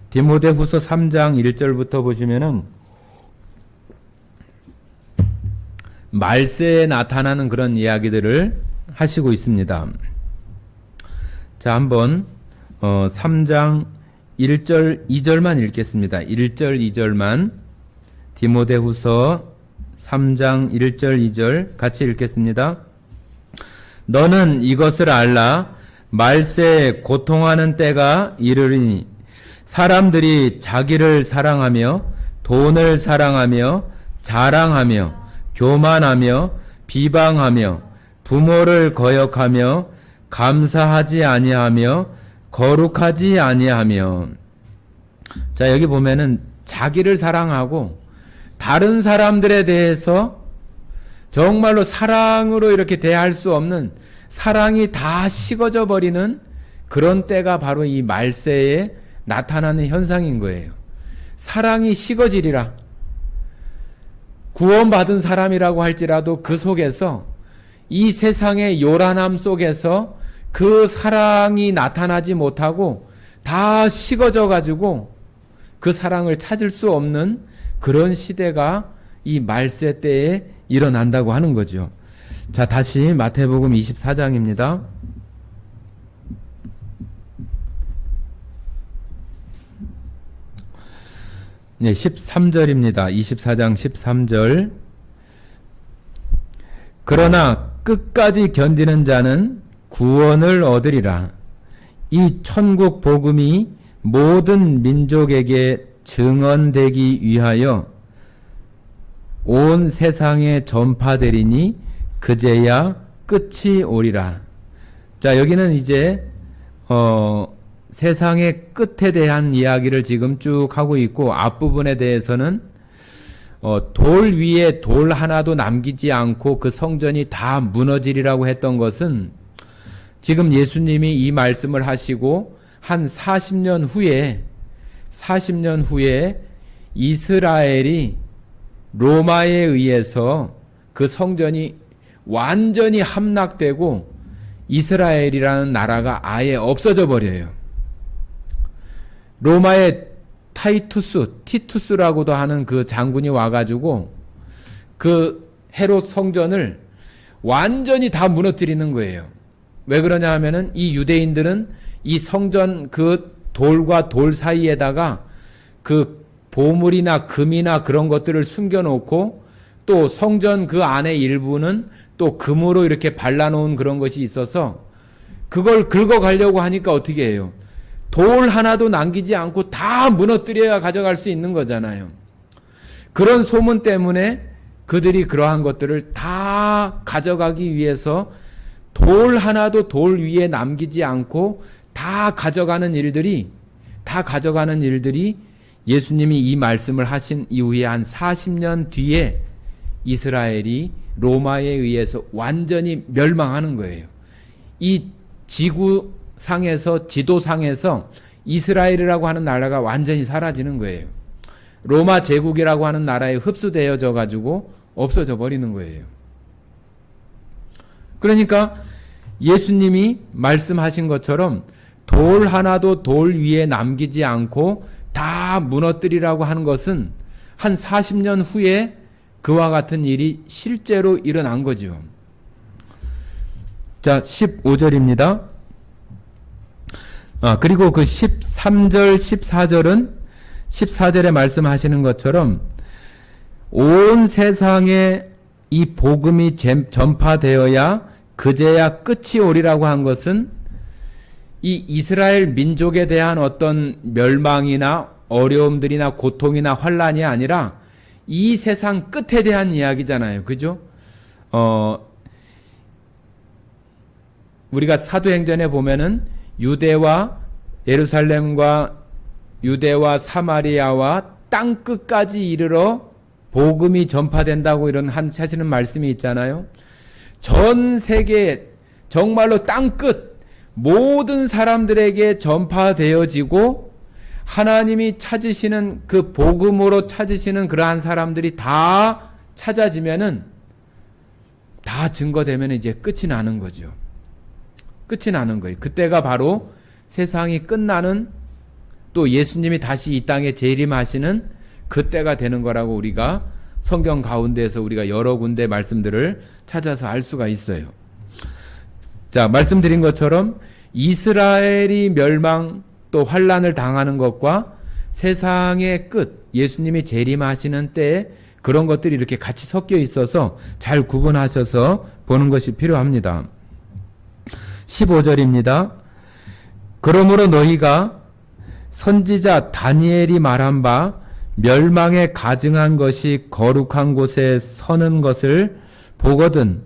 디모데후서 3장 1절부터 보시면은 말세에 나타나는 그런 이야기들을 하시고 있습니다. 자, 한번 3장 1절 2절만 읽겠습니다. 1절 2절만 디모데후서 3장 1절 2절 같이 읽겠습니다. 너는 이것을 알라. 말세에 고통하는 때가 이르리니 사람들이 자기를 사랑하며 돈을 사랑하며 자랑하며 교만하며 비방하며 부모를 거역하며 감사하지 아니하며 거룩하지 아니하며. 자, 여기 보면은 자기를 사랑하고 다른 사람들에 대해서 정말로 사랑으로 이렇게 대할 수 없는, 사랑이 다 식어져 버리는 그런 때가 바로 이 말세에 나타나는 현상인 거예요. 사랑이 식어지리라. 구원받은 사람이라고 할지라도 그 속에서, 이 세상의 요란함 속에서 그 사랑이 나타나지 못하고 다 식어져 가지고 그 사랑을 찾을 수 없는 그런 시대가 이 말세 때에 일어난다고 하는 거죠. 자, 다시 마태복음 24장입니다. 네, 13절입니다. 24장 13절. 그러나 끝까지 견디는 자는 구원을 얻으리라. 이 천국 복음이 모든 민족에게 증언되기 위하여 온 세상에 전파되리니 그제야 끝이 오리라. 자, 여기는 이제 세상의 끝에 대한 이야기를 지금 쭉 하고 있고, 앞부분에 대해서는 돌 위에 돌 하나도 남기지 않고 그 성전이 다 무너지리라고 했던 것은 지금 예수님이 이 말씀을 하시고 한 40년 후에 이스라엘이 로마에 의해서 그 성전이 완전히 함락되고 이스라엘이라는 나라가 아예 없어져 버려요. 로마의 티투스라고도 하는 그 장군이 와가지고 그 헤롯 성전을 완전히 다 무너뜨리는 거예요. 왜 그러냐 하면은 이 유대인들은 이 성전 그 돌과 돌 사이에다가 그 보물이나 금이나 그런 것들을 숨겨놓고, 또 성전 그 안에 일부는 또 금으로 이렇게 발라놓은 그런 것이 있어서 그걸 긁어가려고 하니까 어떻게 해요? 돌 하나도 남기지 않고 다 무너뜨려야 가져갈 수 있는 거잖아요. 그런 소문 때문에 그들이 그러한 것들을 다 가져가기 위해서 돌 하나도 돌 위에 남기지 않고 다 가져가는 일들이 예수님이 이 말씀을 하신 이후에 한 40년 뒤에 이스라엘이 로마에 의해서 완전히 멸망하는 거예요. 이 지구상에서, 지도상에서 이스라엘이라고 하는 나라가 완전히 사라지는 거예요. 로마 제국이라고 하는 나라에 흡수되어져 가지고 없어져 버리는 거예요. 그러니까 예수님이 말씀하신 것처럼 돌 하나도 돌 위에 남기지 않고 다 무너뜨리라고 하는 것은 한 40년 후에 그와 같은 일이 실제로 일어난 거죠. 자, 15절입니다. 그리고 그 13절, 14절은 14절에 말씀하시는 것처럼 온 세상에 이 복음이 전파되어야 그제야 끝이 오리라고 한 것은 이 이스라엘 민족에 대한 어떤 멸망이나 어려움들이나 고통이나 환란이 아니라 이 세상 끝에 대한 이야기잖아요. 그죠? 우리가 사도행전에 보면은 유대와 예루살렘과 유대와 사마리아와 땅 끝까지 이르러 복음이 전파된다고 이런 하시는 말씀이 있잖아요. 전 세계 정말로 땅 끝 모든 사람들에게 전파되어지고 하나님이 찾으시는 그 복음으로 찾으시는 그러한 사람들이 다 찾아지면은 다 증거되면 이제 끝이 나는 거죠. 끝이 나는 거예요. 그때가 바로 세상이 끝나는, 또 예수님이 다시 이 땅에 재림하시는 그때가 되는 거라고 우리가 성경 가운데에서 우리가 여러 군데 말씀들을 찾아서 알 수가 있어요. 자, 말씀드린 것처럼 이스라엘이 멸망 또 환란을 당하는 것과 세상의 끝, 예수님이 재림하시는 때에 그런 것들이 이렇게 같이 섞여 있어서 잘 구분하셔서 보는 것이 필요합니다. 15절입니다. 그러므로 너희가 선지자 다니엘이 말한 바 멸망에 가증한 것이 거룩한 곳에 서는 것을 보거든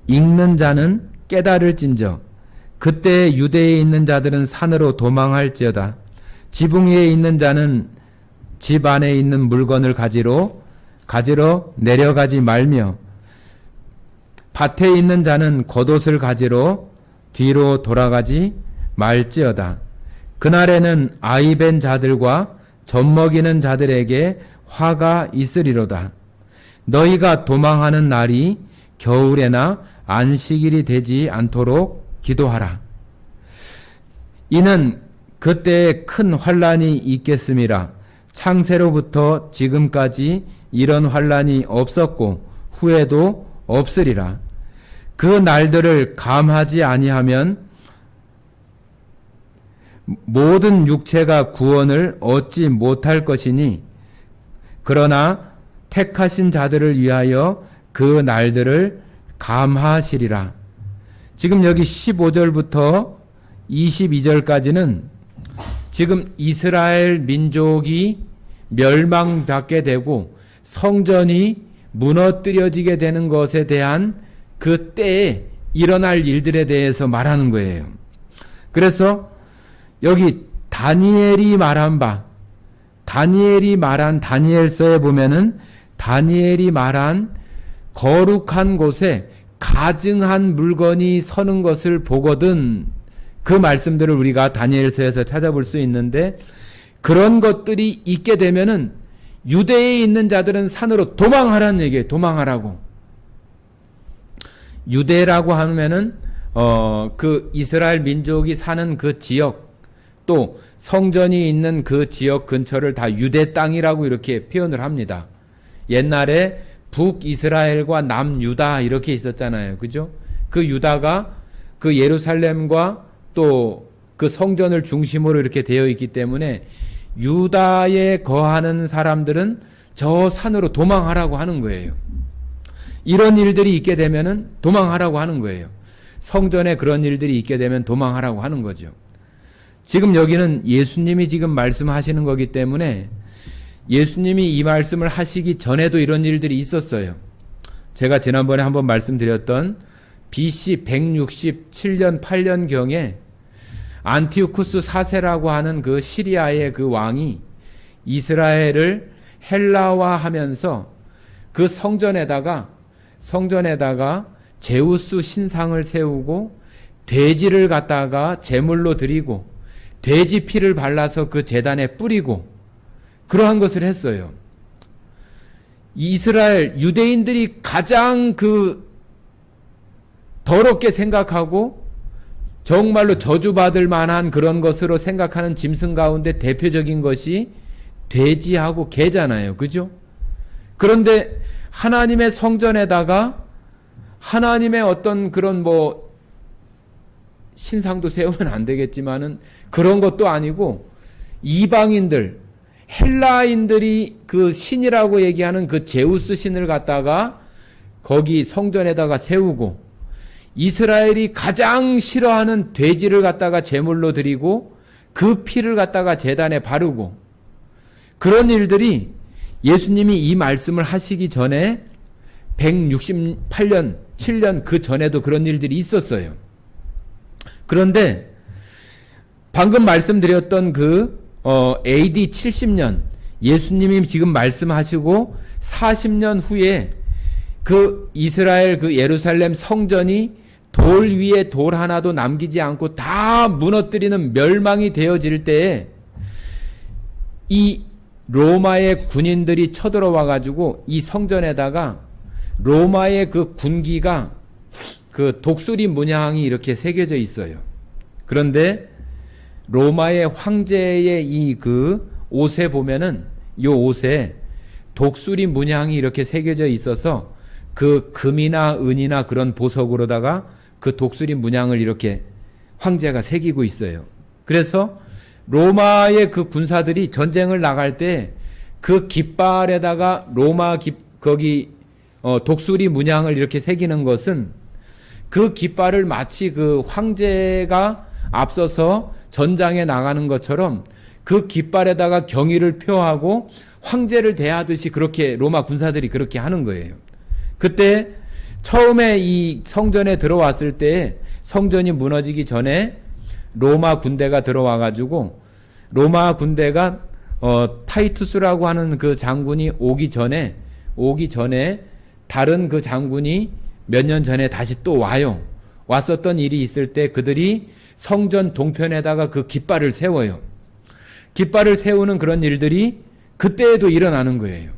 읽는 자는 깨달을진저 그때 유대에 있는 자들은 산으로 도망할지어다. 지붕 위에 있는 자는 집 안에 있는 물건을 가지러 내려가지 말며 밭에 있는 자는 겉옷을 가지러 뒤로 돌아가지 말지어다. 그날에는 아이벤 자들과 젖먹이는 자들에게 화가 있으리로다. 너희가 도망하는 날이 겨울에나 안식일이 되지 않도록 기도하라. 이는 그때에 큰 환란이 있겠음이라. 창세로부터 지금까지 이런 환란이 없었고 후에도 없으리라. 그 날들을 감하지 아니하면 모든 육체가 구원을 얻지 못할 것이니 그러나 택하신 자들을 위하여 그 날들을 감하시리라. 지금 여기 15절부터 22절까지는 지금 이스라엘 민족이 멸망받게 되고 성전이 무너뜨려지게 되는 것에 대한 그 때에 일어날 일들에 대해서 말하는 거예요. 그래서 여기 다니엘이 말한 다니엘서에 보면은 다니엘이 말한 거룩한 곳에 가증한 물건이 서는 것을 보거든, 그 말씀들을 우리가 다니엘서에서 찾아볼 수 있는데, 그런 것들이 있게 되면은 유대에 있는 자들은 산으로 도망하라는 얘기예요. 도망하라고. 유대라고 하면은 그 이스라엘 민족이 사는 그 지역, 또 성전이 있는 그 지역 근처를 다 유대 땅이라고 이렇게 표현을 합니다. 옛날에 북이스라엘과 남유다 이렇게 있었잖아요. 그죠? 그 유다가 그 예루살렘과 또 그 성전을 중심으로 이렇게 되어 있기 때문에 유다에 거하는 사람들은 저 산으로 도망하라고 하는 거예요. 이런 일들이 있게 되면은 도망하라고 하는 거예요. 성전에 그런 일들이 있게 되면 도망하라고 하는 거죠. 지금 여기는 예수님이 지금 말씀하시는 거기 때문에 예수님이 이 말씀을 하시기 전에도 이런 일들이 있었어요. 제가 지난번에 한번 말씀드렸던 BC 167년 8년경에 안티오쿠스 4세라고 하는 그 시리아의 그 왕이 이스라엘을 헬라화하면서 그 성전에다가 제우스 신상을 세우고 돼지를 갖다가 제물로 드리고 돼지 피를 발라서 그 제단에 뿌리고 그러한 것을 했어요. 이스라엘 유대인들이 가장 그 더럽게 생각하고 정말로 저주받을 만한 그런 것으로 생각하는 짐승 가운데 대표적인 것이 돼지하고 개잖아요. 그죠? 그런데 하나님의 성전에다가 하나님의 어떤 그런 뭐 신상도 세우면 안 되겠지만은 그런 것도 아니고 이방인들, 헬라인들이 그 신이라고 얘기하는 그 제우스 신을 갖다가 거기 성전에다가 세우고 이스라엘이 가장 싫어하는 돼지를 갖다가 제물로 드리고 그 피를 갖다가 제단에 바르고 그런 일들이 예수님이 이 말씀을 하시기 전에 168년, 7년 그 전에도 그런 일들이 있었어요. 그런데 방금 말씀드렸던 그 AD 70년 예수님이 지금 말씀하시고 40년 후에 그 이스라엘 그 예루살렘 성전이 돌 위에 돌 하나도 남기지 않고 다 무너뜨리는 멸망이 되어질 때에 이 로마의 군인들이 쳐들어와 가지고 이 성전에다가 로마의 그 군기가 그 독수리 문양이 이렇게 새겨져 있어요. 그런데 로마의 황제의 이 그 옷에 보면은 이 옷에 독수리 문양이 이렇게 새겨져 있어서 그 금이나 은이나 그런 보석으로다가 그 독수리 문양을 이렇게 황제가 새기고 있어요. 그래서 로마의 그 군사들이 전쟁을 나갈 때 그 깃발에다가 독수리 문양을 이렇게 새기는 것은 그 깃발을 마치 그 황제가 앞서서 전장에 나가는 것처럼 그 깃발에다가 경의를 표하고 황제를 대하듯이 그렇게 로마 군사들이 그렇게 하는 거예요. 그때 처음에 이 성전에 들어왔을 때 성전이 무너지기 전에 로마 군대가 들어와 가지고 로마 군대가 타이투스라고 하는 그 장군이 오기 전에 다른 그 장군이 몇 년 전에 다시 또 와요. 왔었던 일이 있을 때 그들이 성전 동편에다가 그 깃발을 세워요. 깃발을 세우는 그런 일들이 그때에도 일어나는 거예요.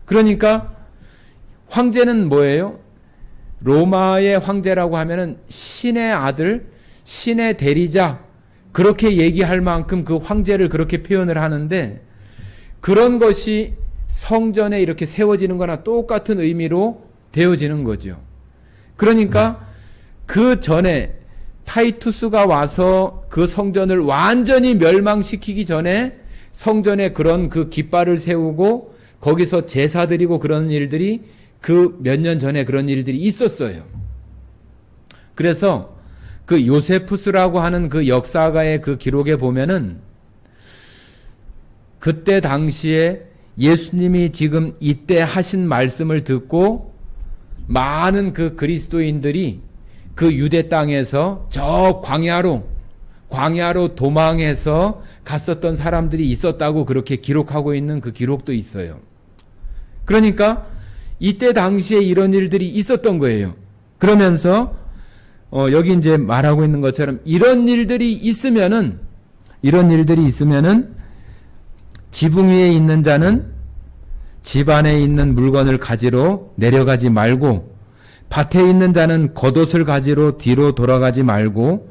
그러니까 황제는 뭐예요? 로마의 황제라고 하면은 신의 아들, 신의 대리자 그렇게 얘기할 만큼 그 황제를 그렇게 표현을 하는데 그런 것이 성전에 이렇게 세워지는 거나 똑같은 의미로 되어지는 거죠. 그러니까 그 전에 타이투스가 와서 그 성전을 완전히 멸망시키기 전에 성전에 그런 그 깃발을 세우고 거기서 제사 드리고 그런 일들이 그 몇 년 전에 그런 일들이 있었어요. 그래서 그 요세푸스라고 하는 그 역사가의 그 기록에 보면은 그때 당시에 예수님이 지금 이때 하신 말씀을 듣고 많은 그 그리스도인들이 그 유대 땅에서 저 광야로 도망해서 갔었던 사람들이 있었다고 그렇게 기록하고 있는 그 기록도 있어요. 그러니까 이때 당시에 이런 일들이 있었던 거예요. 그러면서 여기 이제 말하고 있는 것처럼 이런 일들이 있으면은 지붕 위에 있는 자는 집 안에 있는 물건을 가지러 내려가지 말고 밭에 있는 자는 겉옷을 가지러 뒤로 돌아가지 말고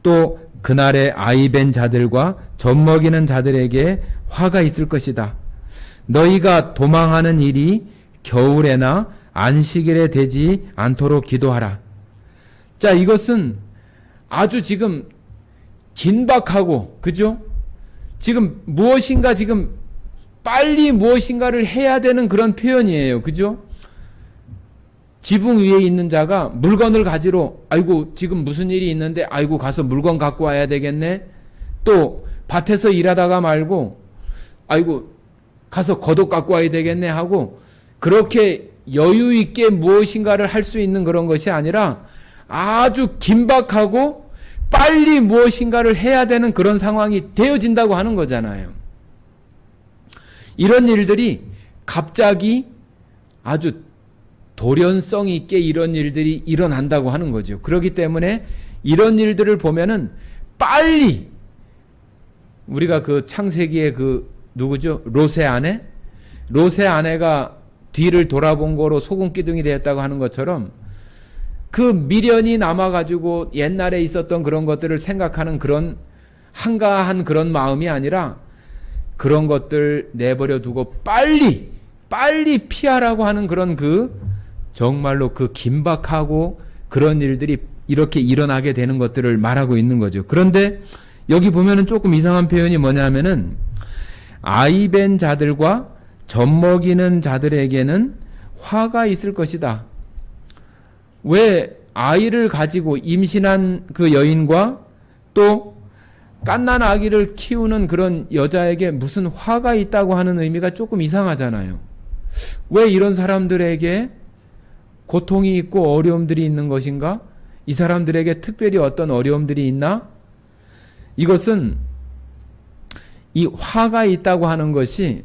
또 그날에 아이벤 자들과 젖먹이는 자들에게 화가 있을 것이다. 너희가 도망하는 일이 겨울에나 안식일에 되지 않도록 기도하라. 자, 이것은 아주 지금 긴박하고, 그죠? 지금 무엇인가 지금 빨리 무엇인가를 해야 되는 그런 표현이에요. 그죠? 지붕 위에 있는 자가 물건을 가지러, 아이고, 지금 무슨 일이 있는데, 아이고, 가서 물건 갖고 와야 되겠네? 또, 밭에서 일하다가 말고, 아이고, 가서 겉옷 갖고 와야 되겠네? 하고, 그렇게 여유 있게 무엇인가를 할 수 있는 그런 것이 아니라 아주 긴박하고 빨리 무엇인가를 해야 되는 그런 상황이 되어진다고 하는 거잖아요. 이런 일들이 갑자기 아주 돌연성 있게 이런 일들이 일어난다고 하는 거죠. 그렇기 때문에 이런 일들을 보면은 빨리 우리가 그 창세기의 그 누구죠? 롯의 아내가 뒤를 돌아본 거로 소금 기둥이 되었다고 하는 것처럼 그 미련이 남아가지고 옛날에 있었던 그런 것들을 생각하는 그런 한가한 그런 마음이 아니라 그런 것들 내버려 두고 빨리 피하라고 하는 그런 그 정말로 그 긴박하고 그런 일들이 이렇게 일어나게 되는 것들을 말하고 있는 거죠. 그런데 여기 보면은 조금 이상한 표현이 뭐냐면은 아이벤 자들과 젖먹이는 자들에게는 화가 있을 것이다. 왜 아이를 가지고 임신한 그 여인과 또 갓난 아기를 키우는 그런 여자에게 무슨 화가 있다고 하는 의미가 조금 이상하잖아요. 왜 이런 사람들에게 고통이 있고 어려움들이 있는 것인가? 이 사람들에게 특별히 어떤 어려움들이 있나? 이것은 이 화가 있다고 하는 것이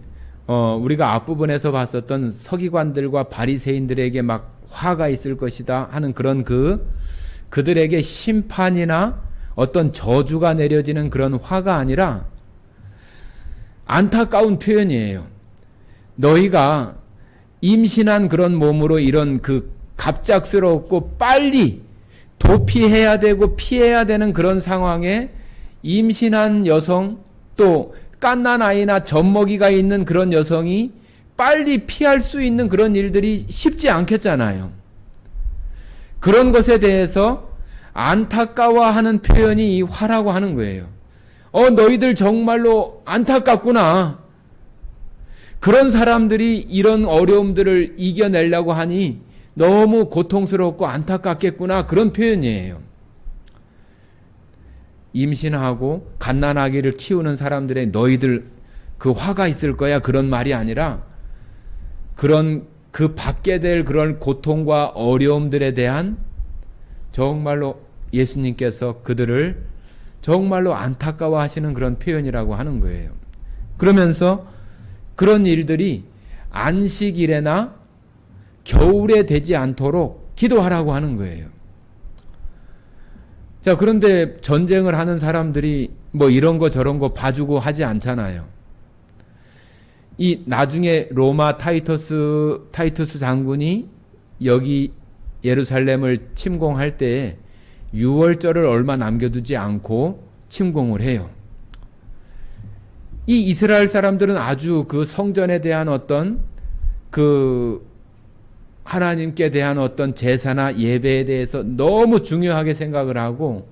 우리가 앞부분에서 봤었던 서기관들과 바리새인들에게 막 화가 있을 것이다 하는 그런 그들에게 심판이나 어떤 저주가 내려지는 그런 화가 아니라 안타까운 표현이에요. 너희가 임신한 그런 몸으로 이런 그 갑작스럽고 빨리 도피해야 되고 피해야 되는 그런 상황에 임신한 여성 또 갓난 아이나 젖먹이가 있는 그런 여성이 빨리 피할 수 있는 그런 일들이 쉽지 않겠잖아요. 그런 것에 대해서 안타까워하는 표현이 이 화라고 하는 거예요. 너희들 정말로 안타깝구나. 그런 사람들이 이런 어려움들을 이겨내려고 하니 너무 고통스럽고 안타깝겠구나. 그런 표현이에요. 임신하고 갓난아기를 키우는 사람들의 너희들 그 화가 있을 거야. 그런 말이 아니라 그런 그 받게 될 그런 고통과 어려움들에 대한 정말로 예수님께서 그들을 정말로 안타까워 하시는 그런 표현이라고 하는 거예요. 그러면서 그런 일들이 안식일에나 겨울에 되지 않도록 기도하라고 하는 거예요. 자, 그런데 전쟁을 하는 사람들이 뭐 이런 거 저런 거 봐주고 하지 않잖아요. 이 나중에 로마 타이투스 장군이 여기 예루살렘을 침공할 때에 유월절을 얼마 남겨두지 않고 침공을 해요. 이 이스라엘 사람들은 아주 그 성전에 대한 어떤 그 하나님께 대한 어떤 제사나 예배에 대해서 너무 중요하게 생각을 하고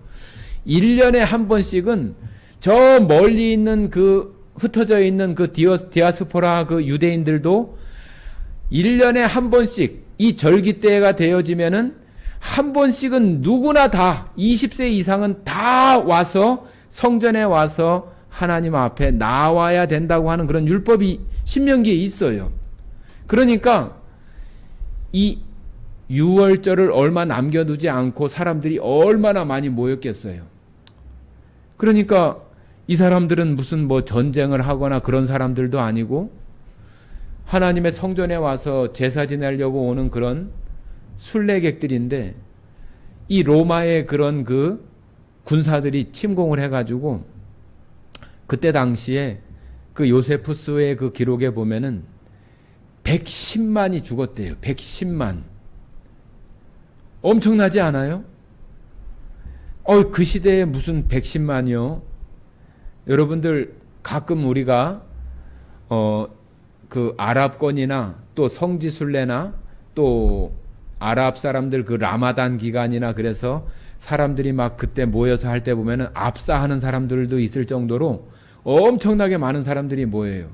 1년에 한 번씩은 저 멀리 있는 그 흩어져 있는 그 디아스포라 그 유대인들도 1년에 한 번씩 이 절기 때가 되어지면은 한 번씩은 누구나 다 20세 이상은 다 와서 성전에 와서 하나님 앞에 나와야 된다고 하는 그런 율법이 신명기에 있어요. 그러니까 이 유월절을 얼마 남겨두지 않고 사람들이 얼마나 많이 모였겠어요. 그러니까 이 사람들은 무슨 뭐 전쟁을 하거나 그런 사람들도 아니고 하나님의 성전에 와서 제사 지내려고 오는 그런 순례객들인데 이 로마의 그런 그 군사들이 침공을 해가지고 그때 당시에 그 요세푸스의 그 기록에 보면은 110만이 죽었대요. 110만. 엄청나지 않아요? 그 시대에 무슨 110만이요? 여러분들 가끔 우리가 그 아랍권이나 또 성지순례나 또 아랍 사람들 그 라마단 기간이나 그래서 사람들이 막 그때 모여서 할 때 보면은 압사하는 사람들도 있을 정도로 엄청나게 많은 사람들이 모여요.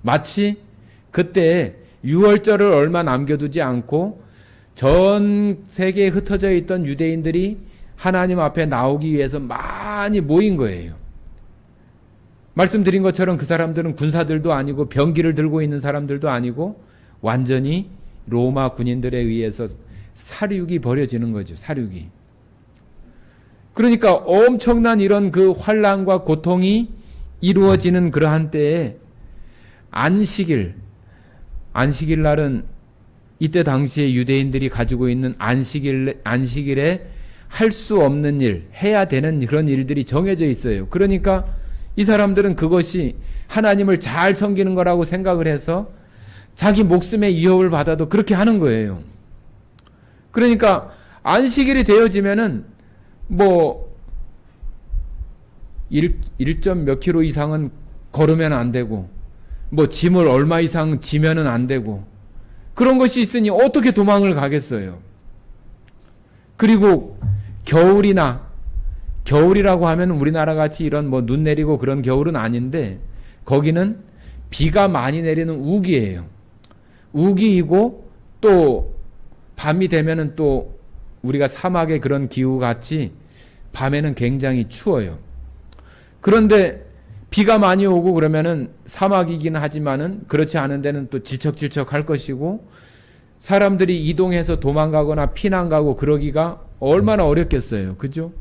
마치 그때 유월절을 얼마 남겨두지 않고 전 세계에 흩어져 있던 유대인들이 하나님 앞에 나오기 위해서 많이 모인 거예요. 말씀드린 것처럼 그 사람들은 군사들도 아니고 병기를 들고 있는 사람들도 아니고 완전히 로마 군인들에 의해서 살육이 벌어지는 거죠. 살육이. 그러니까 엄청난 이런 그 환난과 고통이 이루어지는 그러한 때에 안식일 날은 이때 당시에 유대인들이 가지고 있는 안식일에 할 수 없는 일, 해야 되는 그런 일들이 정해져 있어요. 그러니까 이 사람들은 그것이 하나님을 잘 섬기는 거라고 생각을 해서 자기 목숨의 위협을 받아도 그렇게 하는 거예요. 그러니까 안식일이 되어지면은 뭐 1점 몇 킬로 이상은 걸으면 안 되고 뭐 짐을 얼마 이상 지면은 안 되고 그런 것이 있으니 어떻게 도망을 가겠어요. 그리고 겨울이라고 하면 우리나라 같이 이런 뭐 눈 내리고 그런 겨울은 아닌데 거기는 비가 많이 내리는 우기예요. 우기이고 또 밤이 되면은 또 우리가 사막의 그런 기후 같이 밤에는 굉장히 추워요. 그런데 비가 많이 오고 그러면은 사막이긴 하지만은 그렇지 않은 데는 또 질척질척 할 것이고 사람들이 이동해서 도망가거나 피난 가고 그러기가 얼마나 어렵겠어요. 그죠?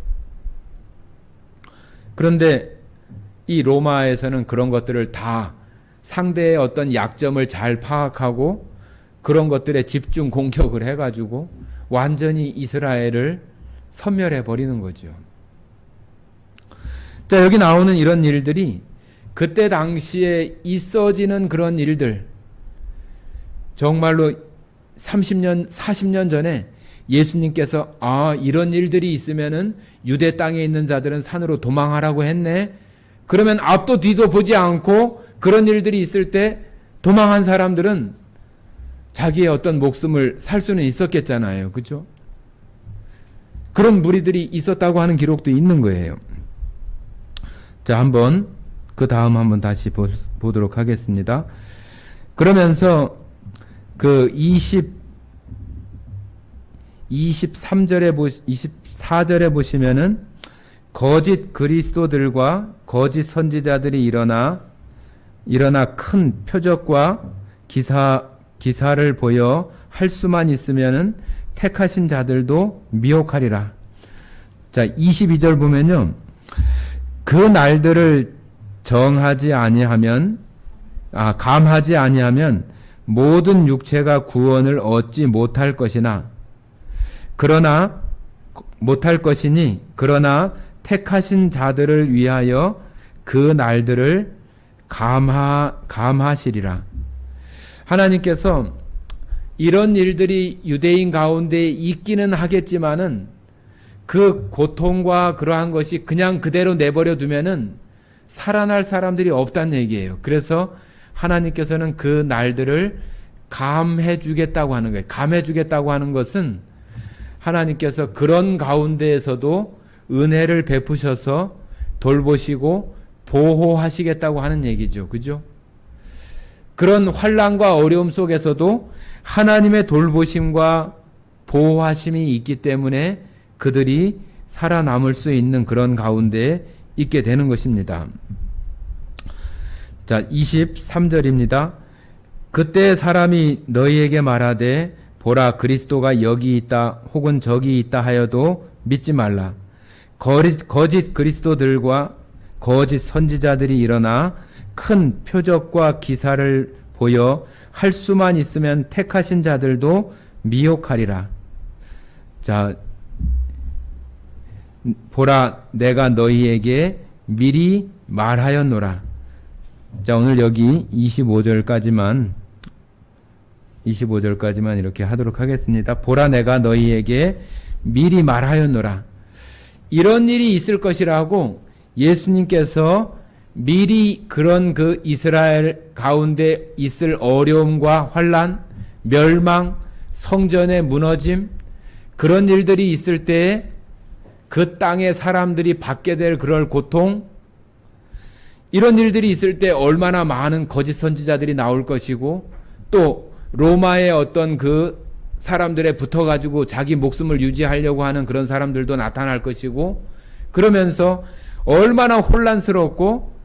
그런데 이 로마에서는 그런 것들을 다 상대의 어떤 약점을 잘 파악하고 그런 것들에 집중 공격을 해가지고 완전히 이스라엘을 섬멸해 버리는 거죠. 자, 여기 나오는 이런 일들이 그때 당시에 있어지는 그런 일들, 정말로 30년, 40년 전에 예수님께서 이런 일들이 있으면은 유대 땅에 있는 자들은 산으로 도망하라고 했네. 그러면 앞도 뒤도 보지 않고 그런 일들이 있을 때 도망한 사람들은 자기의 어떤 목숨을 살 수는 있었겠잖아요. 그렇죠? 그런 무리들이 있었다고 하는 기록도 있는 거예요. 자, 한번 그 다음 한번 다시 보도록 하겠습니다. 그러면서 그 24절에 보시면은 거짓 그리스도들과 거짓 선지자들이 일어나 큰 표적과 기사를 보여 할 수만 있으면은 택하신 자들도 미혹하리라. 자, 22절 보면요. 그 날들을 감하지 아니하면 모든 육체가 구원을 얻지 못할 것이니 그러나 택하신 자들을 위하여 그 날들을 감하시리라. 하나님께서 이런 일들이 유대인 가운데 있기는 하겠지만은 그 고통과 그러한 것이 그냥 그대로 내버려 두면은 살아날 사람들이 없다는 얘기예요. 그래서 하나님께서는 그 날들을 감해 주겠다고 하는 거예요. 감해 주겠다고 하는 것은 하나님께서 그런 가운데에서도 은혜를 베푸셔서 돌보시고 보호하시겠다고 하는 얘기죠. 그죠? 그런 환난과 어려움 속에서도 하나님의 돌보심과 보호하심이 있기 때문에 그들이 살아남을 수 있는 그런 가운데에 있게 되는 것입니다. 자, 23절입니다. 그때 사람이 너희에게 말하되 보라 그리스도가 여기 있다 혹은 저기 있다 하여도 믿지 말라. 거짓 그리스도들과 거짓 선지자들이 일어나 큰 표적과 기사를 보여 할 수만 있으면 택하신 자들도 미혹하리라. 자, 보라 내가 너희에게 미리 말하였노라. 자, 오늘 여기 25절까지만 이렇게 하도록 하겠습니다. 보라 내가 너희에게 미리 말하였노라. 이런 일이 있을 것이라고 예수님께서 미리 그런 그 이스라엘 가운데 있을 어려움과 환난, 멸망, 성전의 무너짐, 그런 일들이 있을 때에 그 땅의 사람들이 받게 될 그럴 고통, 이런 일들이 있을 때 얼마나 많은 거짓 선지자들이 나올 것이고 또 로마의 어떤 그 사람들에 붙어가지고 자기 목숨을 유지하려고 하는 그런 사람들도 나타날 것이고 그러면서 얼마나 혼란스럽고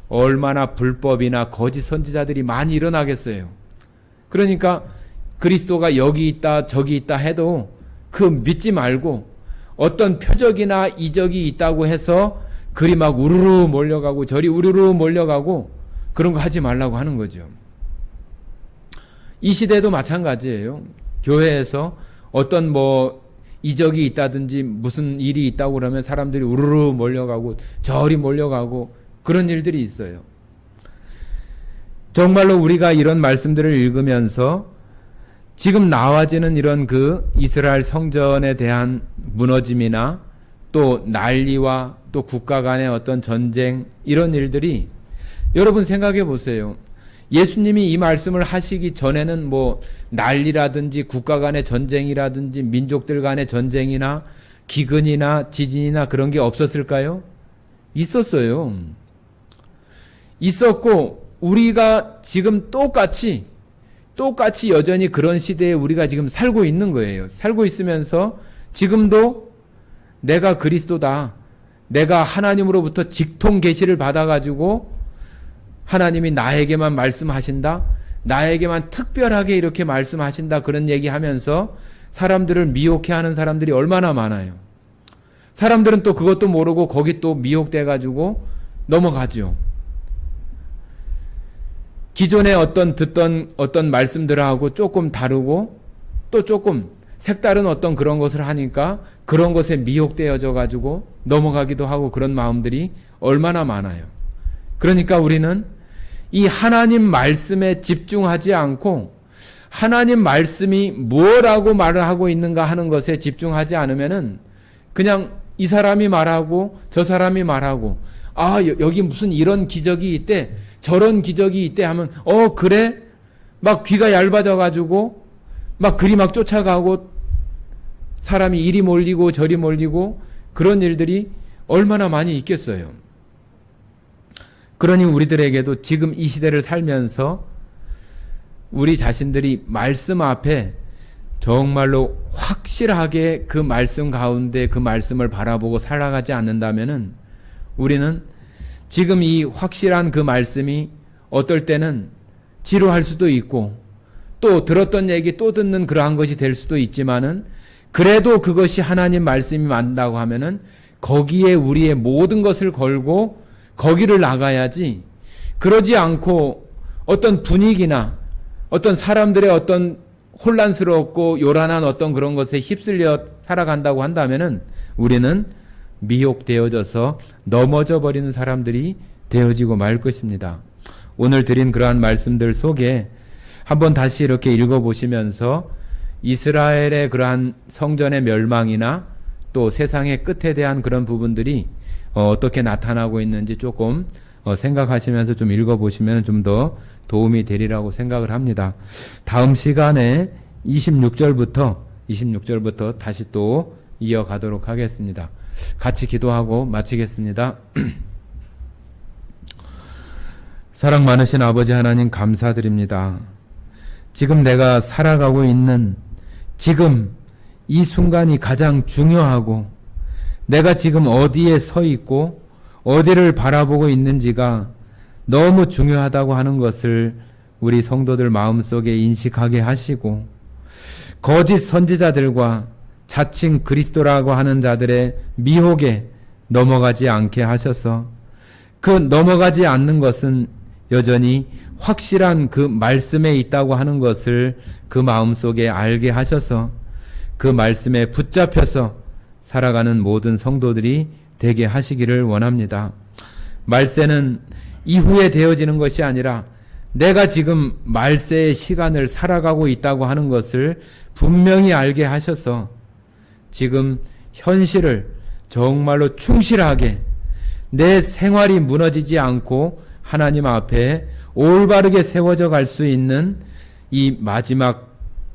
얼마나 불법이나 거짓 선지자들이 많이 일어나겠어요. 그러니까 그리스도가 여기 있다 저기 있다 해도 그 믿지 말고 어떤 표적이나 이적이 있다고 해서 그리 막 우르르 몰려가고 저리 우르르 몰려가고 그런 거 하지 말라고 하는 거죠. 이 시대도 마찬가지예요. 교회에서 어떤 뭐 이적이 있다든지 무슨 일이 있다고 그러면 사람들이 우르르 몰려가고 저리 몰려가고 그런 일들이 있어요. 정말로 우리가 이런 말씀들을 읽으면서 지금 나와지는 이런 그 이스라엘 성전에 대한 무너짐이나 또 난리와 또 국가 간의 어떤 전쟁 이런 일들이 여러분 생각해 보세요. 예수님이 이 말씀을 하시기 전에는 뭐 난리라든지 국가 간의 전쟁이라든지 민족들 간의 전쟁이나 기근이나 지진이나 그런 게 없었을까요? 있었어요. 있었고 우리가 지금 똑같이 여전히 그런 시대에 우리가 지금 살고 있는 거예요. 살고 있으면서 지금도 내가 그리스도다. 내가 하나님으로부터 직통 계시를 받아가지고 하나님이 나에게만 말씀하신다. 나에게만 특별하게 이렇게 말씀하신다. 그런 얘기하면서 사람들을 미혹해하는 사람들이 얼마나 많아요. 사람들은 또 그것도 모르고 거기 또 미혹돼가지고 넘어가죠. 기존에 듣던 어떤 말씀들하고 조금 다르고 또 조금 색다른 어떤 그런 것을 하니까 그런 것에 미혹되어져 가지고 넘어가기도 하고 그런 마음들이 얼마나 많아요. 그러니까 우리는 이 하나님 말씀에 집중하지 않고 하나님 말씀이 뭐라고 말을 하고 있는가 하는 것에 집중하지 않으면은 그냥 이 사람이 말하고 저 사람이 말하고 여기 무슨 이런 기적이 있대 저런 기적이 있대 하면 그래? 막 귀가 얇아져 가지고 막 그리 막 쫓아가고 사람이 이리 몰리고 저리 몰리고 그런 일들이 얼마나 많이 있겠어요. 그러니 우리들에게도 지금 이 시대를 살면서 우리 자신들이 말씀 앞에 정말로 확실하게 그 말씀 가운데 그 말씀을 바라보고 살아가지 않는다면은 우리는 지금 이 확실한 그 말씀이 어떨 때는 지루할 수도 있고 또 들었던 얘기 또 듣는 그러한 것이 될 수도 있지만은 그래도 그것이 하나님 말씀이 맞다고 하면은 거기에 우리의 모든 것을 걸고 거기를 나가야지 그러지 않고 어떤 분위기나 어떤 사람들의 어떤 혼란스럽고 요란한 어떤 그런 것에 휩쓸려 살아간다고 한다면은 우리는 미혹되어져서 넘어져 버리는 사람들이 되어지고 말 것입니다. 오늘 드린 그러한 말씀들 속에 한번 다시 이렇게 읽어보시면서 이스라엘의 그러한 성전의 멸망이나 또 세상의 끝에 대한 그런 부분들이 어떻게 나타나고 있는지 조금 생각하시면서 좀 읽어보시면 좀 더 도움이 되리라고 생각을 합니다. 다음 시간에 26절부터 다시 또 이어가도록 하겠습니다. 같이 기도하고 마치겠습니다. 사랑 많으신 아버지 하나님 감사드립니다. 지금 내가 살아가고 있는 지금 이 순간이 가장 중요하고 내가 지금 어디에 서 있고 어디를 바라보고 있는지가 너무 중요하다고 하는 것을 우리 성도들 마음속에 인식하게 하시고 거짓 선지자들과 자칭 그리스도라고 하는 자들의 미혹에 넘어가지 않게 하셔서 그 넘어가지 않는 것은 여전히 확실한 그 말씀에 있다고 하는 것을 그 마음속에 알게 하셔서 그 말씀에 붙잡혀서 살아가는 모든 성도들이 되게 하시기를 원합니다. 말세는 이후에 되어지는 것이 아니라 내가 지금 말세의 시간을 살아가고 있다고 하는 것을 분명히 알게 하셔서 지금 현실을 정말로 충실하게 내 생활이 무너지지 않고 하나님 앞에 올바르게 세워져 갈 수 있는 이 마지막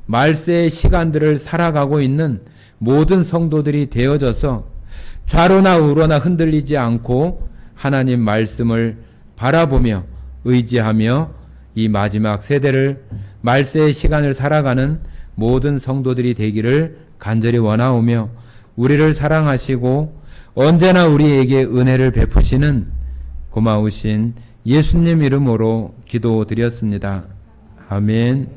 말세의 시간들을 살아가고 있는 모든 성도들이 되어져서 좌로나 우로나 흔들리지 않고 하나님 말씀을 바라보며 의지하며 이 마지막 세대를 말세의 시간을 살아가는 모든 성도들이 되기를 간절히 원하오며 우리를 사랑하시고 언제나 우리에게 은혜를 베푸시는 고마우신 예수님 이름으로 기도드렸습니다. 아멘.